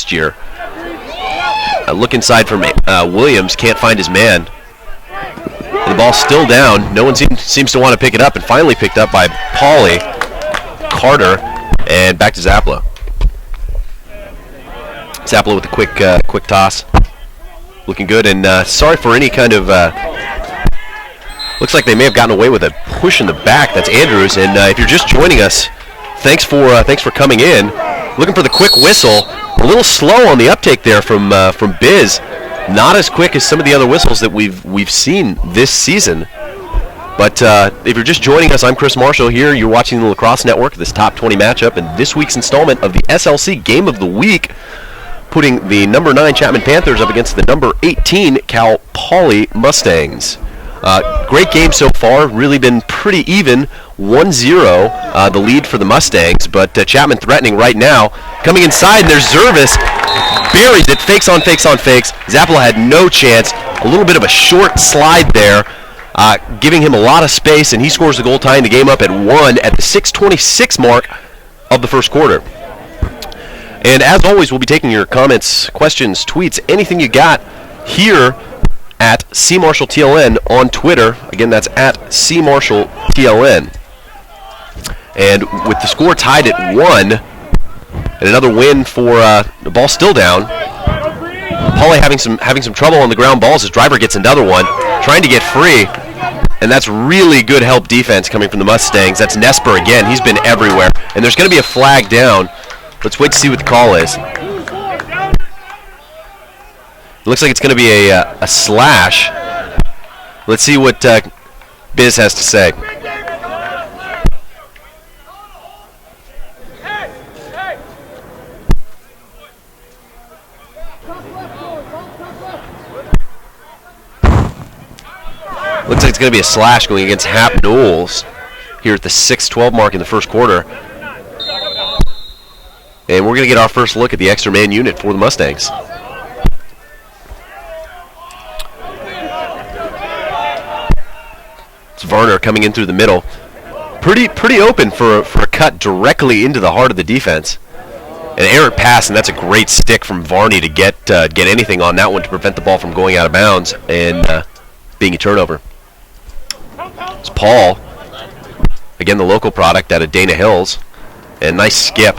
last year. Look inside from Williams, can't find his man. And the ball's still down. No one seems to want to pick it up, and finally picked up by Poly, Carter, and back to Zappala. Zappala with a quick toss. Looking good, and sorry for any kind of... looks like they may have gotten away with a push in the back. That's Andrews, and if you're just joining us, thanks for coming in. Looking for the quick whistle. A little slow on the uptake there from Biz. Not as quick as some of the other whistles that we've seen this season. But if you're just joining us, I'm Chris Marshall here. You're watching the Lacrosse Network, this top 20 matchup, and this week's installment of the SLC Game of the Week, putting the number 9 Chapman Panthers up against the number 18 Cal Poly Mustangs. Great game so far, really been pretty even, 1-0 the lead for the Mustangs, but Chapman threatening right now. Coming inside, and there's Zervis, buries it, fakes on fakes on fakes. Zappala had no chance, a little bit of a short slide there, giving him a lot of space, and he scores the goal, tying the game up at 1 at the 6:26 mark of the first quarter. And as always, we'll be taking your comments, questions, tweets, anything you got here at CMarshallTLN on Twitter. Again, that's at CMarshallTLN. And with the score tied at 1, and another win for the ball still down. Poly having some trouble on the ground balls. His driver gets another one, trying to get free. And that's really good help defense coming from the Mustangs. That's Nesper again. He's been everywhere. And there's going to be a flag down. Let's wait to see what the call is. It looks like it's going to be a slash. Let's see what Biz has to say. Looks like it's going to be a slash going against Hap Knowles here at the 6:12 mark in the first quarter. And we're going to get our first look at the extra man unit for the Mustangs. It's Varner coming in through the middle. Pretty open for a cut directly into the heart of the defense. An errant pass, and that's a great stick from Varney to get anything on that one to prevent the ball from going out of bounds and being a turnover. It's Paul, again the local product out of Dana Hills, and nice skip.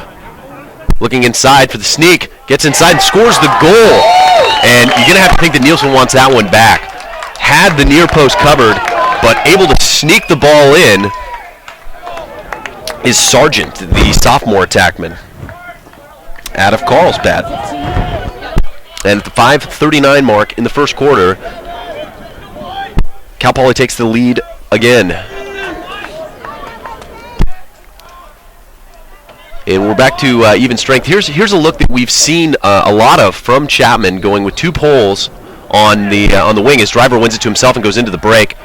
Looking inside for the sneak, gets inside and scores the goal. And you're going to have to think that Nielsen wants that one back. Had the near post covered, but able to sneak the ball in is Sargent, the sophomore attackman, out of Carlsbad. And at the 5:39 mark in the first quarter, Cal Poly takes the lead again. And we're back to even strength. Here's a look that we've seen a lot of from Chapman, going with 2 poles on the wing. His driver wins it to himself and goes into the break.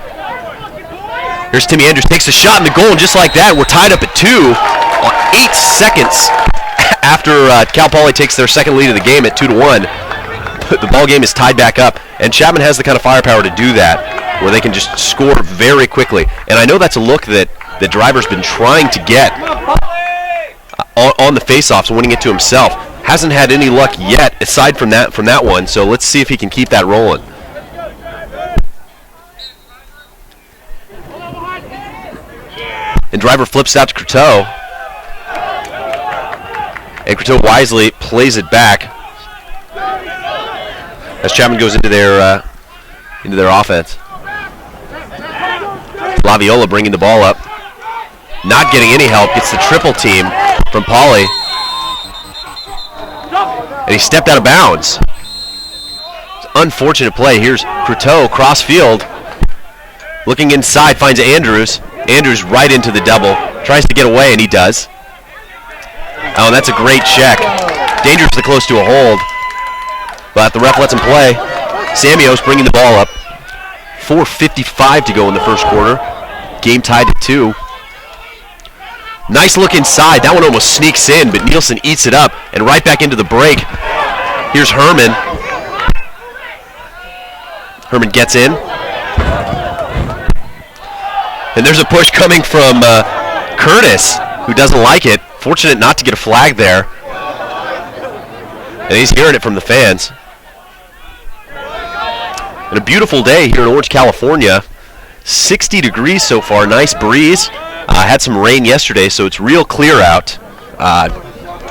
Here's Timmy Andrews, takes a shot in the goal, and just like that, we're tied up at 2 8 seconds after Cal Poly takes their second lead of the game at 2-1. The ball game is tied back up, and Chapman has the kind of firepower to do that, where they can just score very quickly. And I know that's a look that the driver's been trying to get on the face-offs, winning it to himself. Hasn't had any luck yet aside from that one, so let's see if he can keep that rolling. And driver flips out to Croteau. And Croteau wisely plays it back as Chapman goes into their offense. Laviola bringing the ball up. Not getting any help. Gets the triple team from Poly. And he stepped out of bounds. It's an unfortunate play. Here's Croteau, cross field. Looking inside, finds Andrews. Andrews right into the double. Tries to get away, and he does. Oh, and that's a great check. Dangerously close to a hold. But the ref lets him play. Samios bringing the ball up. 4:55 to go in the first quarter. Game tied at 2. Nice look inside. That one almost sneaks in, but Nielsen eats it up. And right back into the break. Here's Herman. Herman gets in. And there's a push coming from Curtis, who doesn't like it. Fortunate not to get a flag there. And he's hearing it from the fans. And a beautiful day here in Orange, California. 60 degrees so far, nice breeze. Had some rain yesterday, so it's real clear out.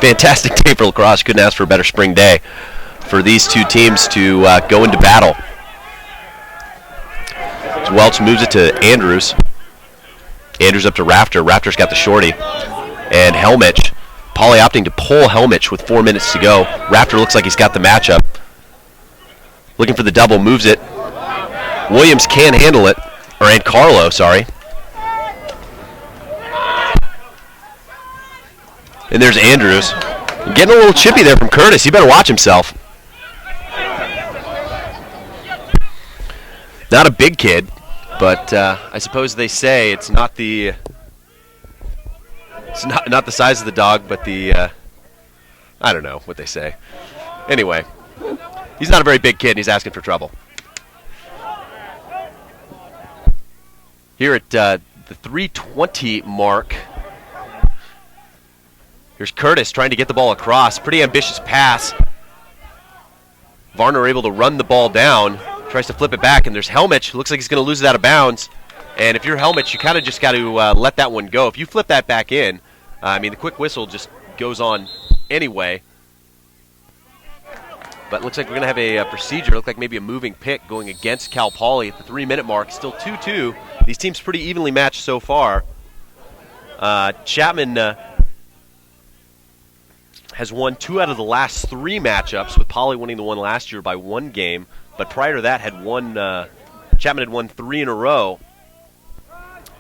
Fantastic day for lacrosse. Couldn't ask for a better spring day for these two teams to go into battle. So Welch moves it to Andrews. Andrews up to Rafter. Rafter's got the shorty. And Helmich. Poly opting to pull Helmich with 4 minutes to go. Rafter looks like he's got the matchup. Looking for the double, moves it. Williams can't handle it. And Carlo, sorry. And there's Andrews. Getting a little chippy there from Curtis. He better watch himself. Not a big kid, but I suppose they say it's not the not the size of the dog, but the I don't know what they say. Anyway, he's not a very big kid, and he's asking for trouble. Here at the 3:20 mark, here's Curtis trying to get the ball across. Pretty ambitious pass. Varner able to run the ball down. Tries to flip it back, and there's Helmich. Looks like he's going to lose it out of bounds. And if you're Helmich, you kind of just got to let that one go. If you flip that back in, I mean, the quick whistle just goes on anyway. But it looks like we're going to have a procedure. Look like maybe a moving pick going against Cal Poly at the 3-minute mark. Still 2-2. These teams pretty evenly matched so far. Chapman has won 2 out of the last 3 matchups, with Poly winning the one last year by 1 game. But prior to that, Chapman had won 3 in a row.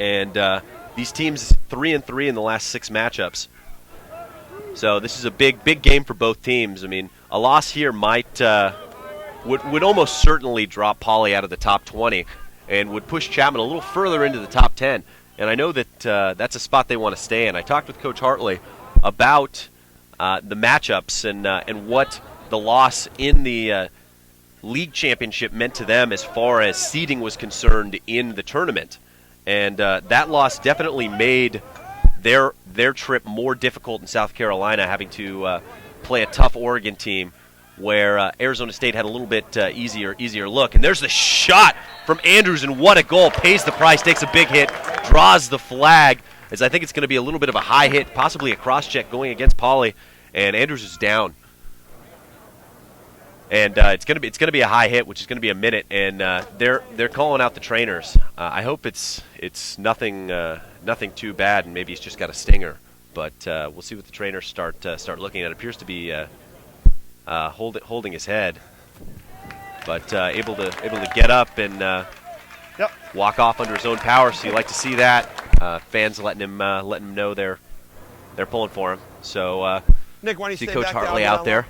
And these teams 3-3 in the last 6 matchups. So this is a big game for both teams. I mean, a loss here might would almost certainly drop Poly out of the top 20 and would push Chapman a little further into the top 10. And I know that that's a spot they want to stay in. I talked with Coach Hartley about the matchups and what the loss in the league championship meant to them as far as seeding was concerned in the tournament. And that loss definitely made their trip more difficult in South Carolina, having to play a tough Oregon team where Arizona State had a little bit easier look. And there's the shot from Andrews, and what a goal. Pays the price, takes a big hit, draws the flag, as I think it's going to be a little bit of a high hit, possibly a cross-check going against Poly, and Andrews is down. And it's going to be a high hit, which is going to be a minute, and they're calling out the trainers. I hope it's nothing too bad, and maybe he's just got a stinger. But we'll see what the trainers start looking at. It appears to be holding his head, but able to get up and walk off under his own power. So you like to see that. Fans letting him know they're pulling for him. So Nick, why don't you see stay Coach back Hartley down out there.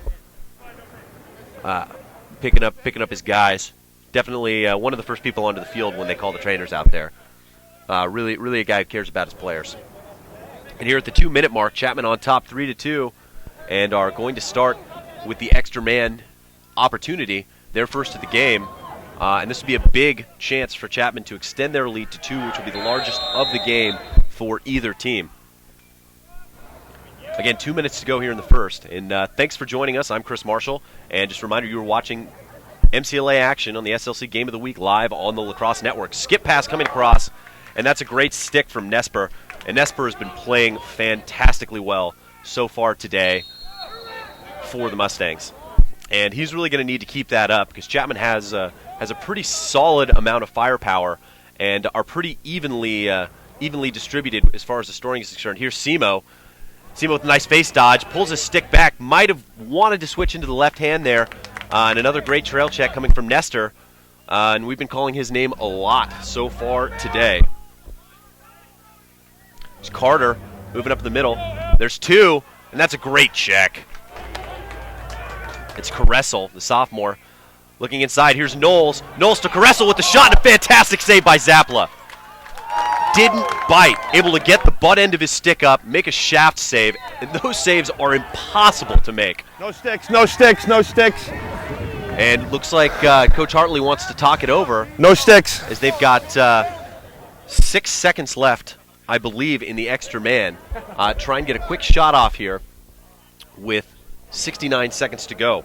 Picking up his guys. Definitely one of the first people onto the field when they call the trainers out there. Really a guy who cares about his players. And here at the 2-minute mark, Chapman on top 3-2, and are going to start with the extra man opportunity. Their first of the game, and this would be a big chance for Chapman to extend their lead to 2, which will be the largest of the game for either team. Again, 2 minutes to go here in the first. And thanks for joining us. I'm Chris Marshall. And just a reminder, you were watching MCLA action on the SLC Game of the Week live on the Lacrosse Network. Skip pass coming across, and that's a great stick from Nesper. And Nesper has been playing fantastically well so far today for the Mustangs. And he's really going to need to keep that up, because Chapman has a pretty solid amount of firepower and are pretty evenly distributed as far as the scoring is concerned. Here's Simo. Simo with a nice face dodge, pulls his stick back, might have wanted to switch into the left hand there, and another great trail check coming from Nestor, and we've been calling his name a lot so far today. There's Carter moving up the middle. There's 2, and that's a great check. It's Caressel, the sophomore, looking inside. Here's Knowles. Knowles to Caressel with the shot, and a fantastic save by Zapla. Didn't bite, able to get the butt end of his stick up, make a shaft save, and those saves are impossible to make. No sticks, no sticks, no sticks. And looks like Coach Hartley wants to talk it over. No sticks. As they've got 6 seconds left, I believe, in the extra man. Try and get a quick shot off here with 69 seconds to go.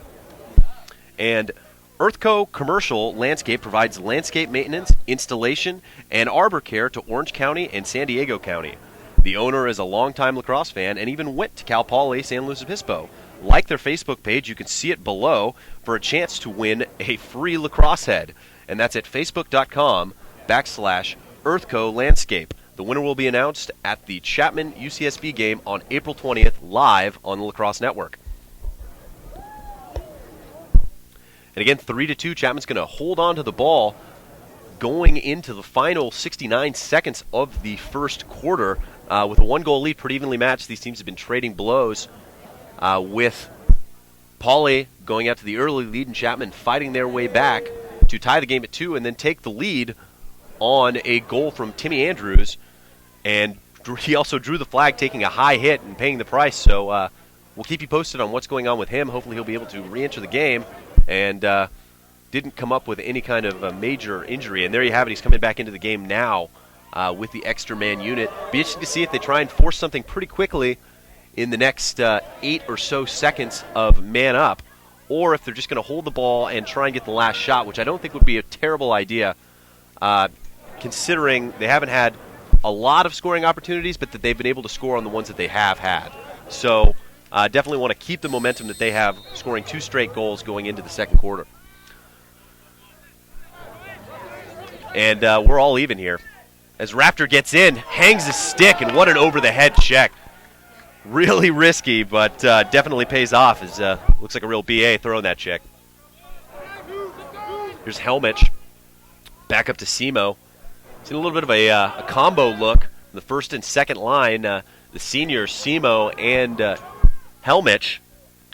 And Earthco Commercial Landscape provides landscape maintenance, installation, and arbor care to Orange County and San Diego County. The owner is a longtime lacrosse fan and even went to Cal Poly San Luis Obispo. Like their Facebook page, you can see it below for a chance to win a free lacrosse head. And that's at facebook.com/Earthco Landscape. The winner will be announced at the Chapman UCSB game on April 20th, live on the Lacrosse Network. And again, 3-2, Chapman's going to hold on to the ball going into the final 69 seconds of the first quarter. With a one-goal lead, pretty evenly matched. These teams have been trading blows with Poly going out to the early lead and Chapman fighting their way back to tie the game at 2 and then take the lead on a goal from Timmy Andrews. And he also drew the flag, taking a high hit and paying the price. So we'll keep you posted on what's going on with him. Hopefully he'll be able to re-enter the game. And didn't come up with any kind of a major injury. And there you have it. He's coming back into the game now with the extra man unit. Be interesting to see if they try and force something pretty quickly in the next 8 or so seconds of man up, or if they're just going to hold the ball and try and get the last shot, which I don't think would be a terrible idea, considering they haven't had a lot of scoring opportunities, but that they've been able to score on the ones that they have had. So definitely want to keep the momentum that they have, scoring 2 straight goals going into the second quarter. And we're all even here. As Raptor gets in, hangs his stick, and what an over-the-head check. Really risky, but definitely pays off. As looks like a real BA throwing that check. Here's Helmich. Back up to Simo. Seen a little bit of a combo look in the first and second line. The seniors, Simo and Helmich,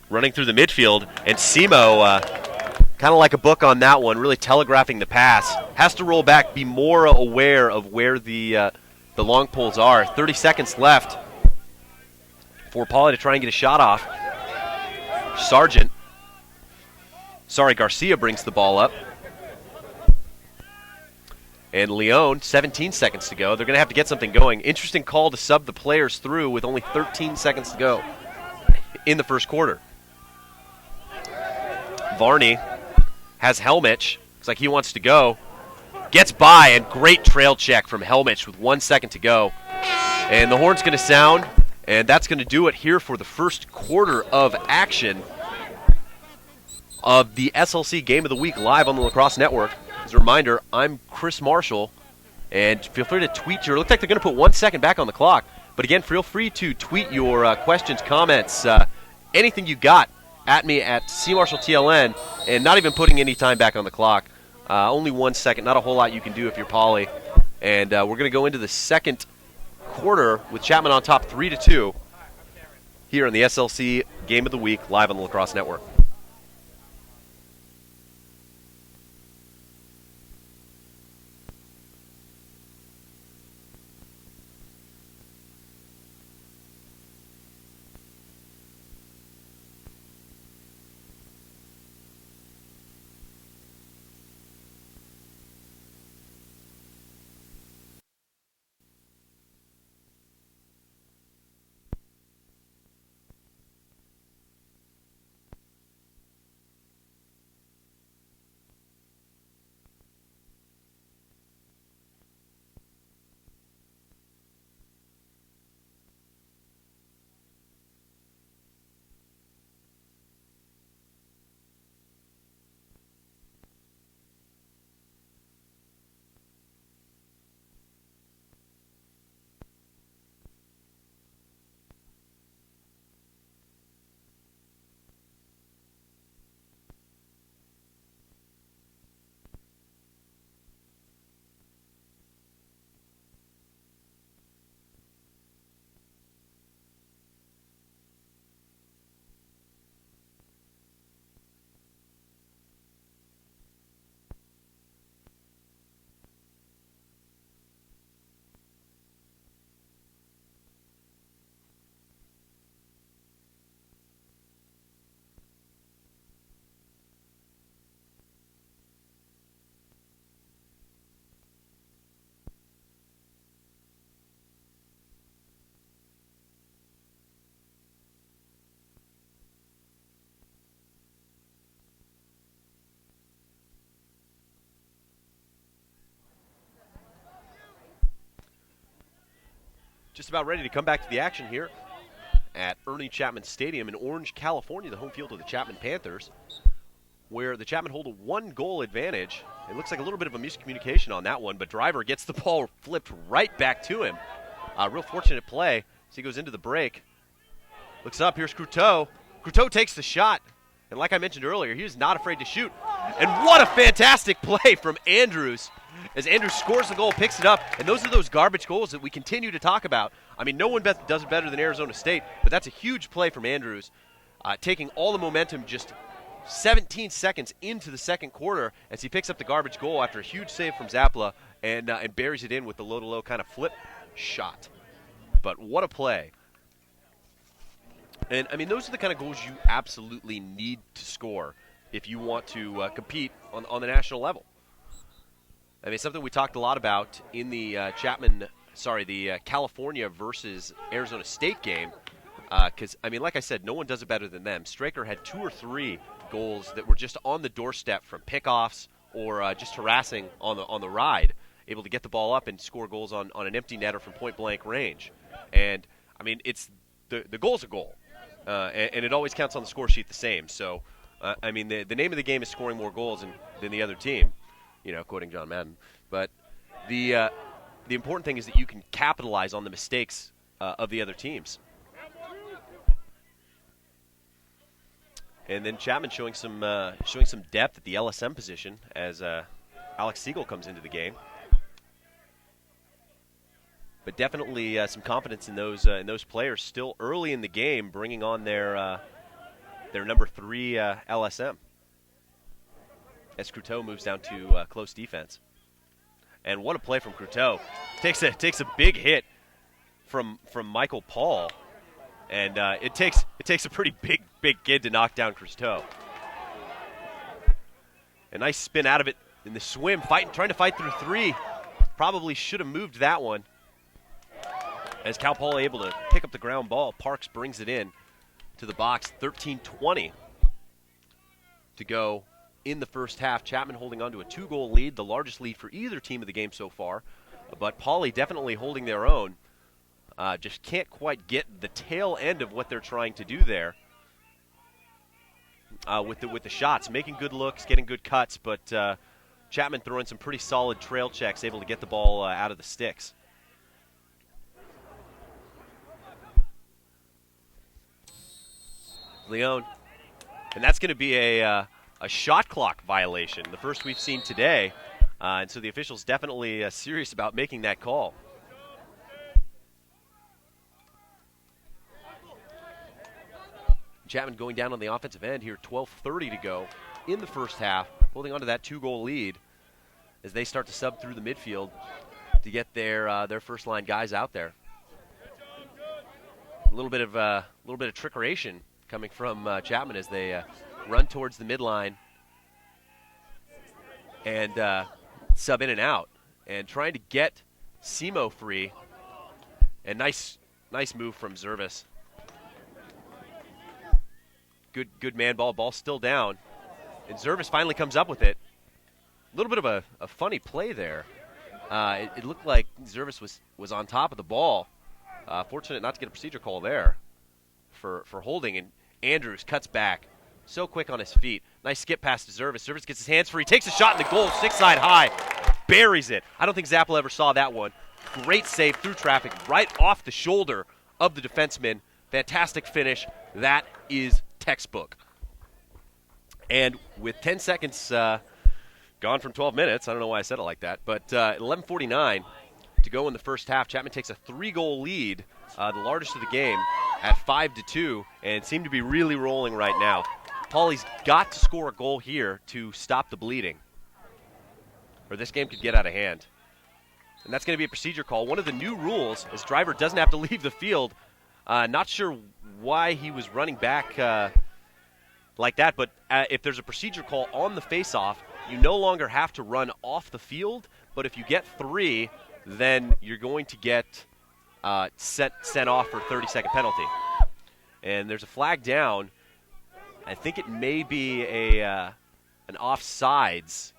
running through the midfield. And Simo, kind of like a book on that one, really telegraphing the pass. Has to roll back, be more aware of where the long poles are. 30 seconds left for Poly to try and get a shot off. Garcia brings the ball up. And Leone, 17 seconds to go. They're going to have to get something going. Interesting call to sub the players through with only 13 seconds to go in the first quarter. Varney has Helmich. Looks like he wants to go. Gets by, and great trail check from Helmich with 1 second to go. And the horn's going to sound, and that's going to do it here for the first quarter of action of the SLC Game of the Week live on the Lacrosse Network. As a reminder, I'm Chris Marshall, and feel free to tweet your... It looks like they're going to put 1 second back on the clock. But again, feel free to tweet your questions, comments, anything you got at me at CMarshallTLN, and not even putting any time back on the clock. Only 1 second, not a whole lot you can do if you're Poly. And we're going to go into the second quarter with Chapman on top 3-2 here on the SLC Game of the Week live on the Lacrosse Network. Just about ready to come back to the action here at Chapman Stadium in Orange, California, the home field of the Chapman Panthers, where the Chapman hold a 1-goal advantage. It looks like a little bit of a miscommunication on that one, but Driver gets the ball flipped right back to him. Real fortunate play as he goes into the break. Looks up, here's Croteau. Croteau takes the shot, and like I mentioned earlier, he was not afraid to shoot. And what a fantastic play from Andrews, as Andrews scores the goal, picks it up, and those are those garbage goals that we continue to talk about. I mean, no one does it better than Arizona State, but that's a huge play from Andrews, taking all the momentum just 17 seconds into the second quarter as he picks up the garbage goal after a huge save from Zappala and buries it in with the low-to-low kind of flip shot. But what a play. And, I mean, those are the kind of goals you absolutely need to score if you want to compete on the national level. I mean, something we talked a lot about in the California versus Arizona State game, because, I mean, like I said, no one does it better than them. Straker had 2 or 3 goals that were just on the doorstep from pickoffs or just harassing on the ride, able to get the ball up and score goals on an empty netter from point-blank range. And, I mean, it's the goal's a goal, and it always counts on the score sheet the same. So, I mean, the name of the game is scoring more goals than the other team, quoting John Madden. But the important thing is that you can capitalize on the mistakes of the other teams. And then Chapman showing some depth at the LSM position as Alex Siegel comes into the game. But definitely some confidence in those players still early in the game, bringing on their number 3 LSM. As Croteau moves down to close defense. And what a play from Croteau. Takes a big hit from Michael Paul. And it takes a pretty big kid to knock down Croteau. A nice spin out of it in the swim, trying to fight through 3. Probably should have moved that one. As Cal Poly able to pick up the ground ball, Parks brings it in to the box. 13:20 to go in the first half. Chapman holding on to a 2-goal lead, the largest lead for either team of the game so far. But Poly definitely holding their own. Just can't quite get the tail end of what they're trying to do there with the shots, making good looks, getting good cuts, but Chapman throwing some pretty solid trail checks, able to get the ball out of the sticks. Leone, and that's going to be a shot clock violation, the first we've seen today, and so the officials definitely serious about making that call. Chapman going down on the offensive end here, 12:30 to go in the first half, holding on to that 2-goal lead as they start to sub through the midfield to get their first-line guys out there. A little bit of trickeration coming from Chapman as they run towards the midline and sub in and out, and trying to get Simo free. And nice move from Zervis. Good man ball still down. And Zervis finally comes up with it. A little bit of a funny play there. It looked like Zervis was on top of the ball. Fortunate not to get a procedure call there for holding. And Andrews cuts back. So quick on his feet. Nice skip pass to Zervis. Zervis gets his hands free. Takes a shot in the goal. 6-side high. Buries it. I don't think Zappala ever saw that one. Great save through traffic right off the shoulder of the defenseman. Fantastic finish. That is textbook. And with 10 seconds gone from 12 minutes, I don't know why I said it like that, but 11:49 to go in the first half. Chapman takes a 3-goal lead, the largest of the game, at 5-2, and seem to be really rolling right now. Poly's got to score a goal here to stop the bleeding, or this game could get out of hand. And that's going to be a procedure call. One of the new rules is Driver doesn't have to leave the field. Not sure why he was running back like that, but if there's a procedure call on the face-off, you no longer have to run off the field, but if you get 3, then you're going to get sent off for a 30-second penalty. And there's a flag down. I think it may be an offsides.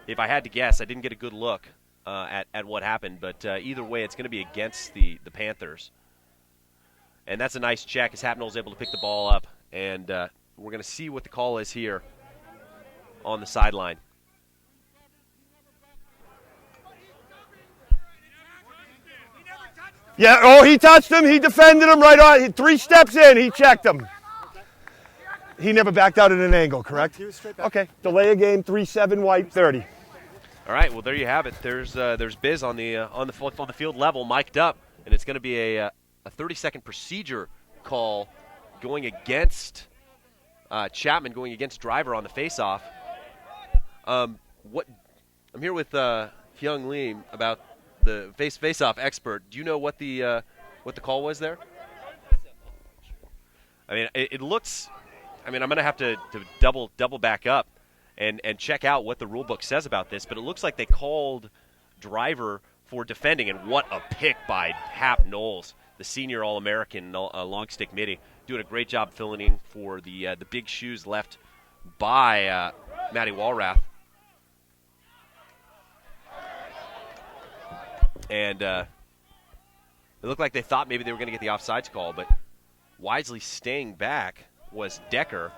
If I had to guess, I didn't get a good look. at what happened, but either way, it's going to be against the Panthers. And that's a nice check as Hapnell's able to pick the ball up, and we're going to see what the call is here on the sideline. Yeah, oh, he touched him. He defended him right on. 3 steps in, he checked him. He never backed out at an angle, correct? He was straight back. Okay, delay a game, 3-7 white, 30. All right, well, there you have it. There's Biz on the field level, mic'd up, and it's going to be a 30-second procedure call going against Chapman, going against Driver on the face-off. I'm here with Hyung Lee about the face-off expert. Do you know what the call was there? I mean, it looks. I mean, I'm going to have to double back up and check out what the rule book says about this. But it looks like they called Driver for defending, and what a pick by Hap Knowles, the senior All-American long stick midi, doing a great job filling in for the big shoes left by Matty Walrath. And it looked like they thought maybe they were going to get the offsides call, but wisely staying back was Decker,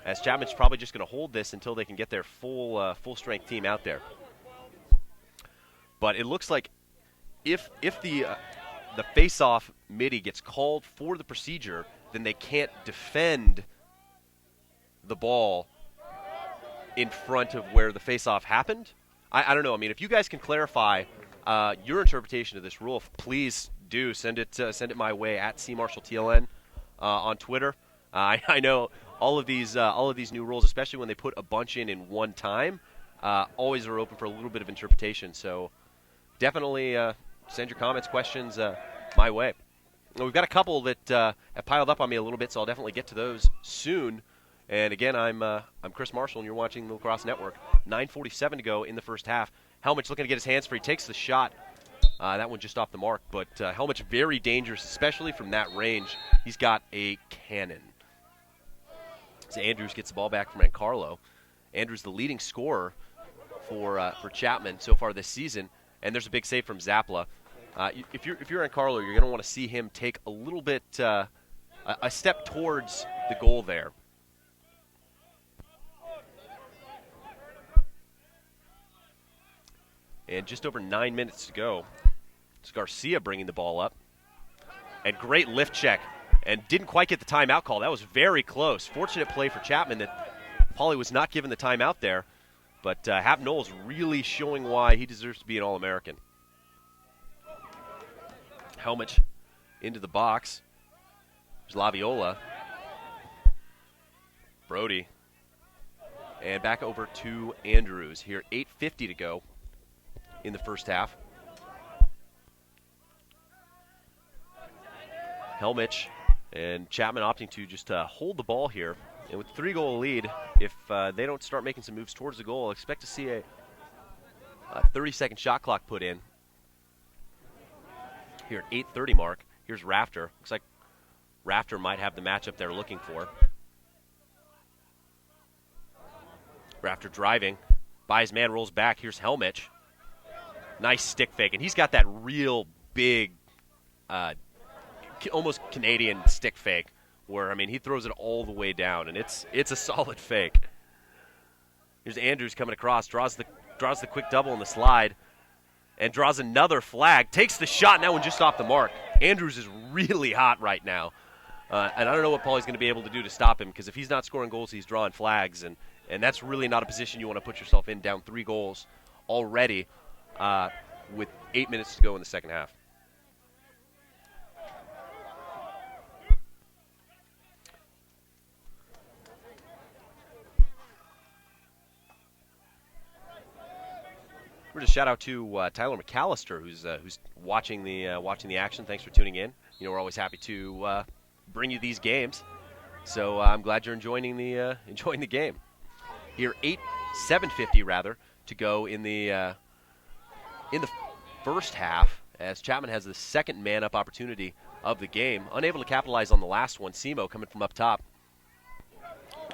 as Chapman's probably just going to hold this until they can get their full-strength team out there. But it looks like if the face-off midi gets called for the procedure, then they can't defend the ball in front of where the face-off happened. I don't know. I mean, if you guys can clarify your interpretation of this rule, please do send it my way at CMarshallTLN on Twitter. I know all of these new rules, especially when they put a bunch in one time, always are open for a little bit of interpretation. So definitely send your comments, questions my way. We've got a couple that have piled up on me a little bit, so I'll definitely get to those soon. And again, I'm Chris Marshall, and you're watching the Lacrosse Network. 9:47 to go in the first half. Helmich looking to get his hands free, takes the shot. That one just off the mark, but Helmich very dangerous, especially from that range. He's got a cannon. So Andrews gets the ball back from Ancarlo. Andrews, the leading scorer for Chapman so far this season, and there's a big save from Zapla. If you're Ancarlo, you're going to want to see him take a little bit a step towards the goal there. And just over 9 minutes to go. It's Garcia bringing the ball up. And great lift check. And didn't quite get the timeout call. That was very close. Fortunate play for Chapman that Poly was not given the timeout there. But Hap Knowles really showing why he deserves to be an All-American. Helmich into the box. There's Laviola. Brody. And back over to Andrews here. 8:50 to go in the first half. Helmich and Chapman opting to just hold the ball here. And with a 3-goal lead, if they don't start making some moves towards the goal, I'll expect to see a 30-second shot clock put in. Here at 8:30 mark, here's Rafter. Looks like Rafter might have the matchup they're looking for. Rafter driving. By his man, rolls back. Here's Helmich. Nice stick fake, and he's got that real big, almost Canadian stick fake where, I mean, he throws it all the way down, and it's a solid fake. Here's Andrews coming across, draws the quick double in the slide, and draws another flag, takes the shot, and that one just off the mark. Andrews is really hot right now, and I don't know what Pauly's going to be able to do to stop him, because if he's not scoring goals, he's drawing flags, and that's really not a position you want to put yourself in, down 3 goals already. With 8 minutes to go in the second half. We're just shout out to Tyler McAllister, who's watching the action. Thanks for tuning in. You know, we're always happy to bring you these games. So I'm glad you're enjoying the game. Here, 7:50 rather to go in the first half, as Chapman has the second man-up opportunity of the game. Unable to capitalize on the last one. Simo coming from up top.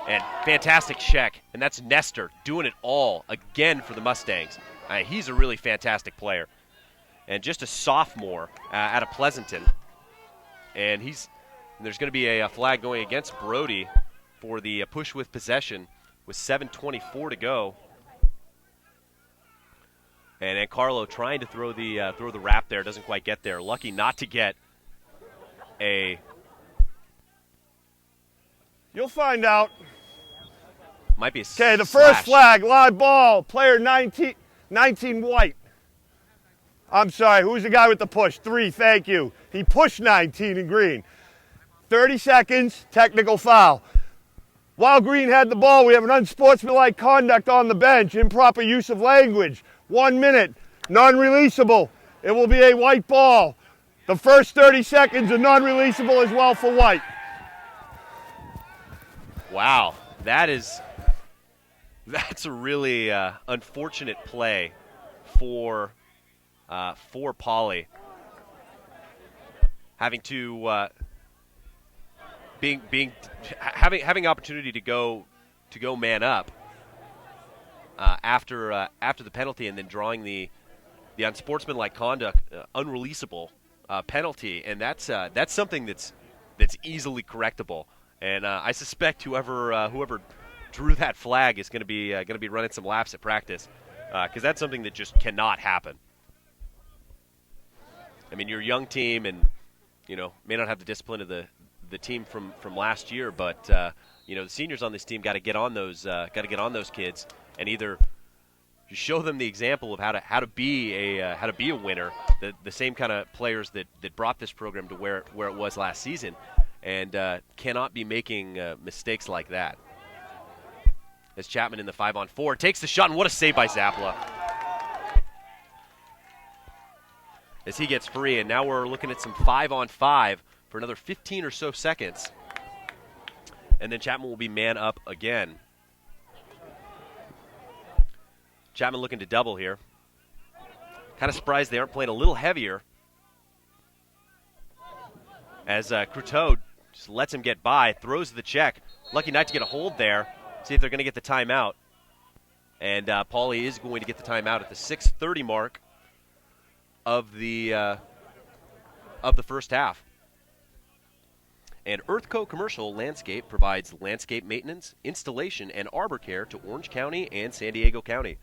And fantastic check. And that's Nestor doing it all again for the Mustangs. He's a really fantastic player. And just a sophomore out of Pleasanton. And there's going to be a flag going against Brody for the push with possession with 7:24 to go. And Carlo trying to throw the wrap there, doesn't quite get there. Lucky not to get a. You'll find out. Might be a Okay, the slash. first flag, live ball, player 19 white. I'm sorry, who's the guy with the push? 3, thank you. He pushed 19 in green. 30 seconds, technical foul. While Green had the ball, we have an unsportsmanlike conduct on the bench, improper use of language. 1 minute, non-releasable. It will be a white ball. The first 30 seconds are non-releasable as well for white. Wow, that's a really unfortunate play for Poly. Having to having opportunity to go man up after the penalty, and then drawing the unsportsmanlike conduct unreleasable penalty, and that's something that's easily correctable. And I suspect whoever drew that flag is going to be running some laps at practice, because that's something that just cannot happen. I mean, you're a young team, and may not have the discipline of the team from last year, but the seniors on this team got to get on those kids, and either you show them the example of how to be a winner, the same kind of players that brought this program to where it was last season, and cannot be making mistakes like that. As Chapman in the 5-on-4 takes the shot, and what a save by Zappala. As he gets free, and now we're looking at some 5-on-5 for another 15 or so seconds. And then Chapman will be man up again. Chapman looking to double here. Kind of surprised they aren't playing a little heavier, as Croteau just lets him get by, throws the check. Lucky not to get a hold there. See if they're going to get the timeout. And Pauly is going to get the timeout at the 6:30 mark of the first half. And Earthco Commercial Landscape provides landscape maintenance, installation, and arbor care to Orange County and San Diego County.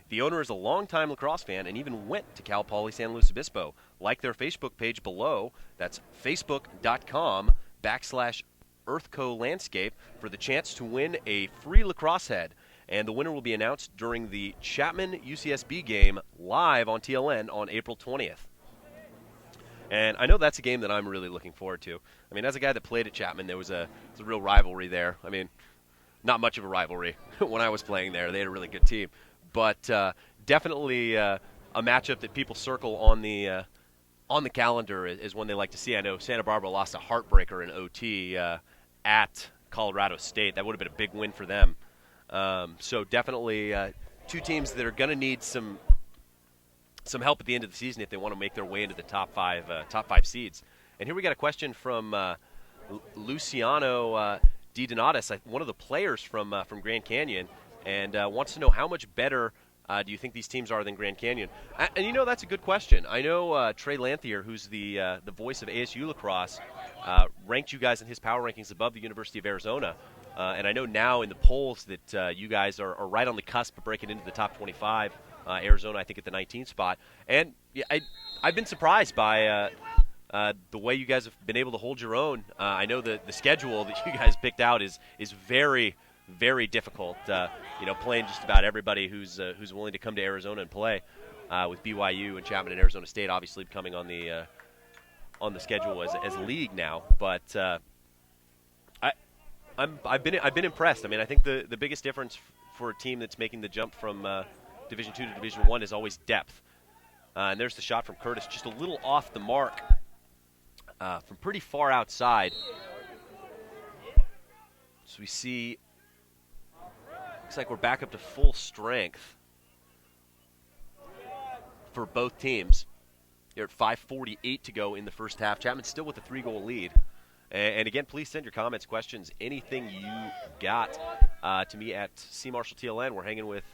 The owner is a longtime lacrosse fan and even went to Cal Poly San Luis Obispo. Like their Facebook page below, that's facebook.com/Earthco Landscape for the chance to win a free lacrosse head. And the winner will be announced during the Chapman UCSB game live on TLN on April 20th. And I know that's a game that I'm really looking forward to. I mean, as a guy that played at Chapman, there was a real rivalry there. I mean, not much of a rivalry when I was playing there. They had a really good team. But definitely a matchup that people circle on the calendar is one they like to see. I know Santa Barbara lost a heartbreaker in OT at Colorado State. That would have been a big win for them. So definitely two teams that are going to need some help at the end of the season if they want to make their way into the top five seeds. And here we got a question from Luciano Di Donatis, one of the players from Grand Canyon, and wants to know how much better do you think these teams are than Grand Canyon? And that's a good question. I know Trey Lanthier, who's the voice of ASU lacrosse, ranked you guys in his power rankings above the University of Arizona. And I know now in the polls that you guys are right on the cusp of breaking into the top 25. Arizona, I think, at the 19th spot. And yeah, I've been surprised by the way you guys have been able to hold your own. I know the schedule that you guys picked out is very, very difficult. Playing just about everybody who's willing to come to Arizona and play, with BYU and Chapman and Arizona State obviously coming on the schedule as a league now. But I've been impressed. I mean, I think the biggest difference for a team that's making the jump from Division II to Division I is always depth. And there's the shot from Curtis, just a little off the mark from pretty far outside. So we see, looks like we're back up to full strength for both teams. Here at 5:48 to go in the first half. Chapman still with a 3-goal lead. And again, please send your comments, questions, anything you got to me at C Marshall TLN. We're hanging with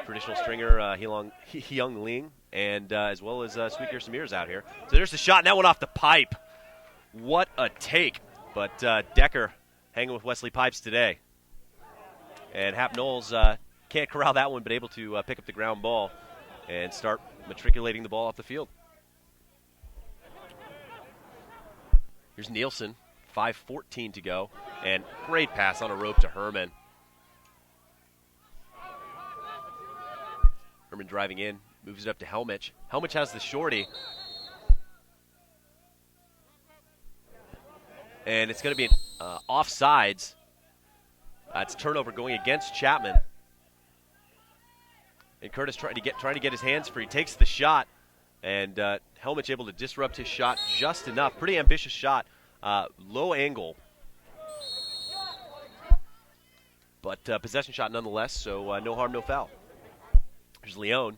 traditional stringer Hyung Ling, and as well as Sweetgear Samir's out here. So there's the shot, and that one off the pipe. What a take. But Decker hanging with Wesley Pipes today. And Hap Knowles can't corral that one, but able to pick up the ground ball and start matriculating the ball off the field. Here's Nielsen, 5:14 to go, and great pass on a rope to Herman. Herman driving in, moves it up to Helmich. Helmich has the shorty. And it's going to be offsides. It's turnover going against Chapman. And Curtis trying to get his hands free. Takes the shot, and Helmich able to disrupt his shot just enough. Pretty ambitious shot, low angle, but possession shot nonetheless. So no harm, no foul. There's Leone,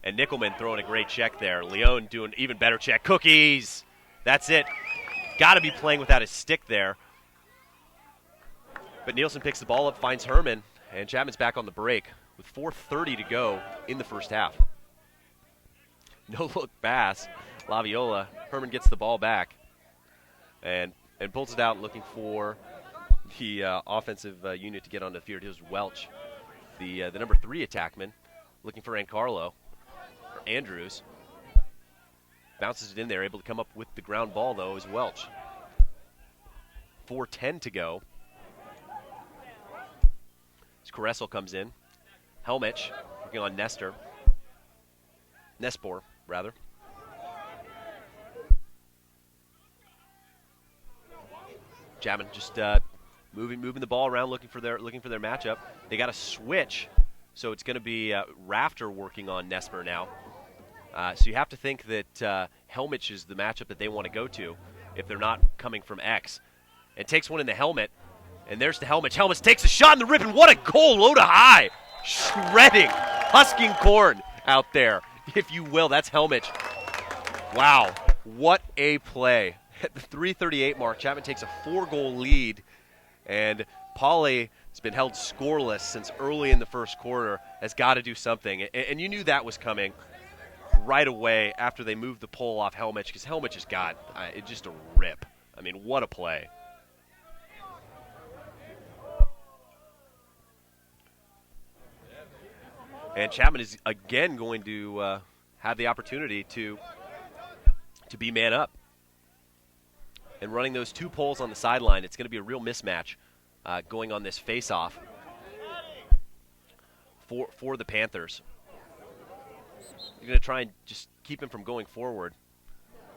and Nickelman throwing a great check there. Leone doing even better check. Cookies. That's it. Got to be playing without his stick there. But Nielsen picks the ball up, finds Herman, and Chapman's back on the break with 4:30 to go in the first half. No-look pass. Laviola. Herman gets the ball back and pulls it out, looking for the offensive unit to get onto the field. Here's Welch, the number 3 attackman, looking for Ancarlo, or Andrews. Bounces it in there, able to come up with the ground ball, though, is Welch. 4:10 to go. As Caressel comes in. Helmich working on Nespor, rather. Chapman just moving the ball around, looking for their matchup. They got a switch, so it's going to be Rafter working on Nespor now. So you have to think that Helmich is the matchup that they want to go to if they're not coming from X. And takes one in the helmet, and there's the Helmich. Helmich takes a shot in the rip, and what a goal, low to high. Shredding, husking corn out there, if you will. That's Helmich. Wow, what a play. At the 3:38 mark, Chapman takes a 4-goal lead, and Poly has been held scoreless since early in the first quarter, has got to do something. And you knew that was coming right away after they moved the pole off Helmich, because Helmich has got just a rip. I mean, what a play. And Chapman is again going to have the opportunity to be man up. And running those 2 poles on the sideline, it's going to be a real mismatch going on this face-off for the Panthers. You're going to try and just keep him from going forward.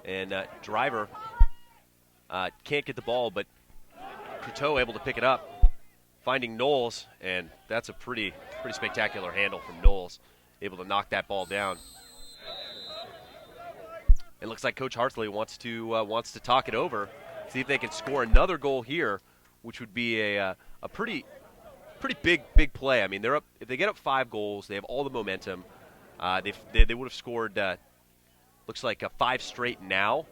And Driver can't get the ball, but Courteau able to pick it up. Finding Knowles, and that's a pretty spectacular handle from Knowles, able to knock that ball down. It looks like Coach Hartley wants to talk it over, see if they can score another goal here, which would be a pretty big play. I mean, they're up. If they get up 5 goals, they have all the momentum. They would have scored. Looks like 5 straight now.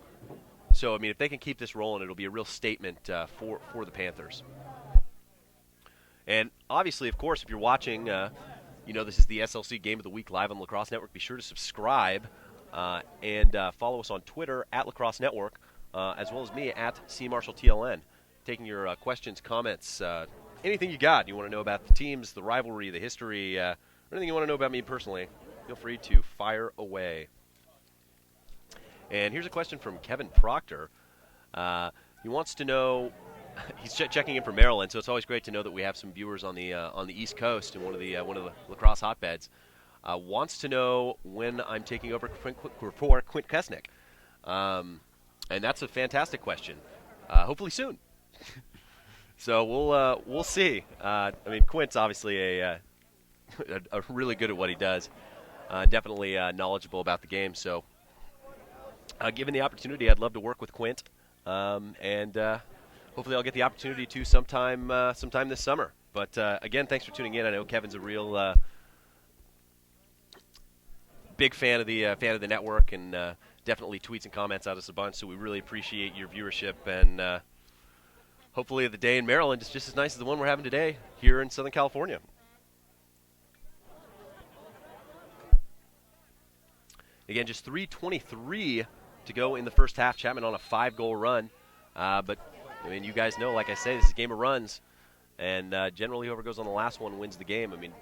So I mean, if they can keep this rolling, it'll be a real statement for the Panthers. And obviously, of course, if you're watching, this is the SLC Game of the Week live on the Lacrosse Network. Be sure to subscribe and follow us on Twitter at Lacrosse Network, as well as me at CMarshallTLN. Taking your questions, comments, anything you got. You want to know about the teams, the rivalry, the history, or anything you want to know about me personally, feel free to fire away. And here's a question from Kevin Proctor. He wants to know. He's checking in from Maryland, so it's always great to know that we have some viewers on the East Coast in one of the lacrosse hotbeds. Wants to know when I'm taking over for Quint Kesnick, and that's a fantastic question. Hopefully soon. So we'll see. I mean, Quint's obviously a really good at what he does. Definitely knowledgeable about the game. So, given the opportunity, I'd love to work with Quint, and. Hopefully I'll get the opportunity to sometime this summer. But again, thanks for tuning in. I know Kevin's a real big fan of the network, and definitely tweets and comments at us a bunch. So we really appreciate your viewership, and hopefully the day in Maryland is just as nice as the one we're having today here in Southern California. Again, just 3:23 to go in the first half. Chapman on a 5-goal run. But, I mean, you guys know, like I say, this is a game of runs. And generally whoever goes on the last one wins the game. I mean,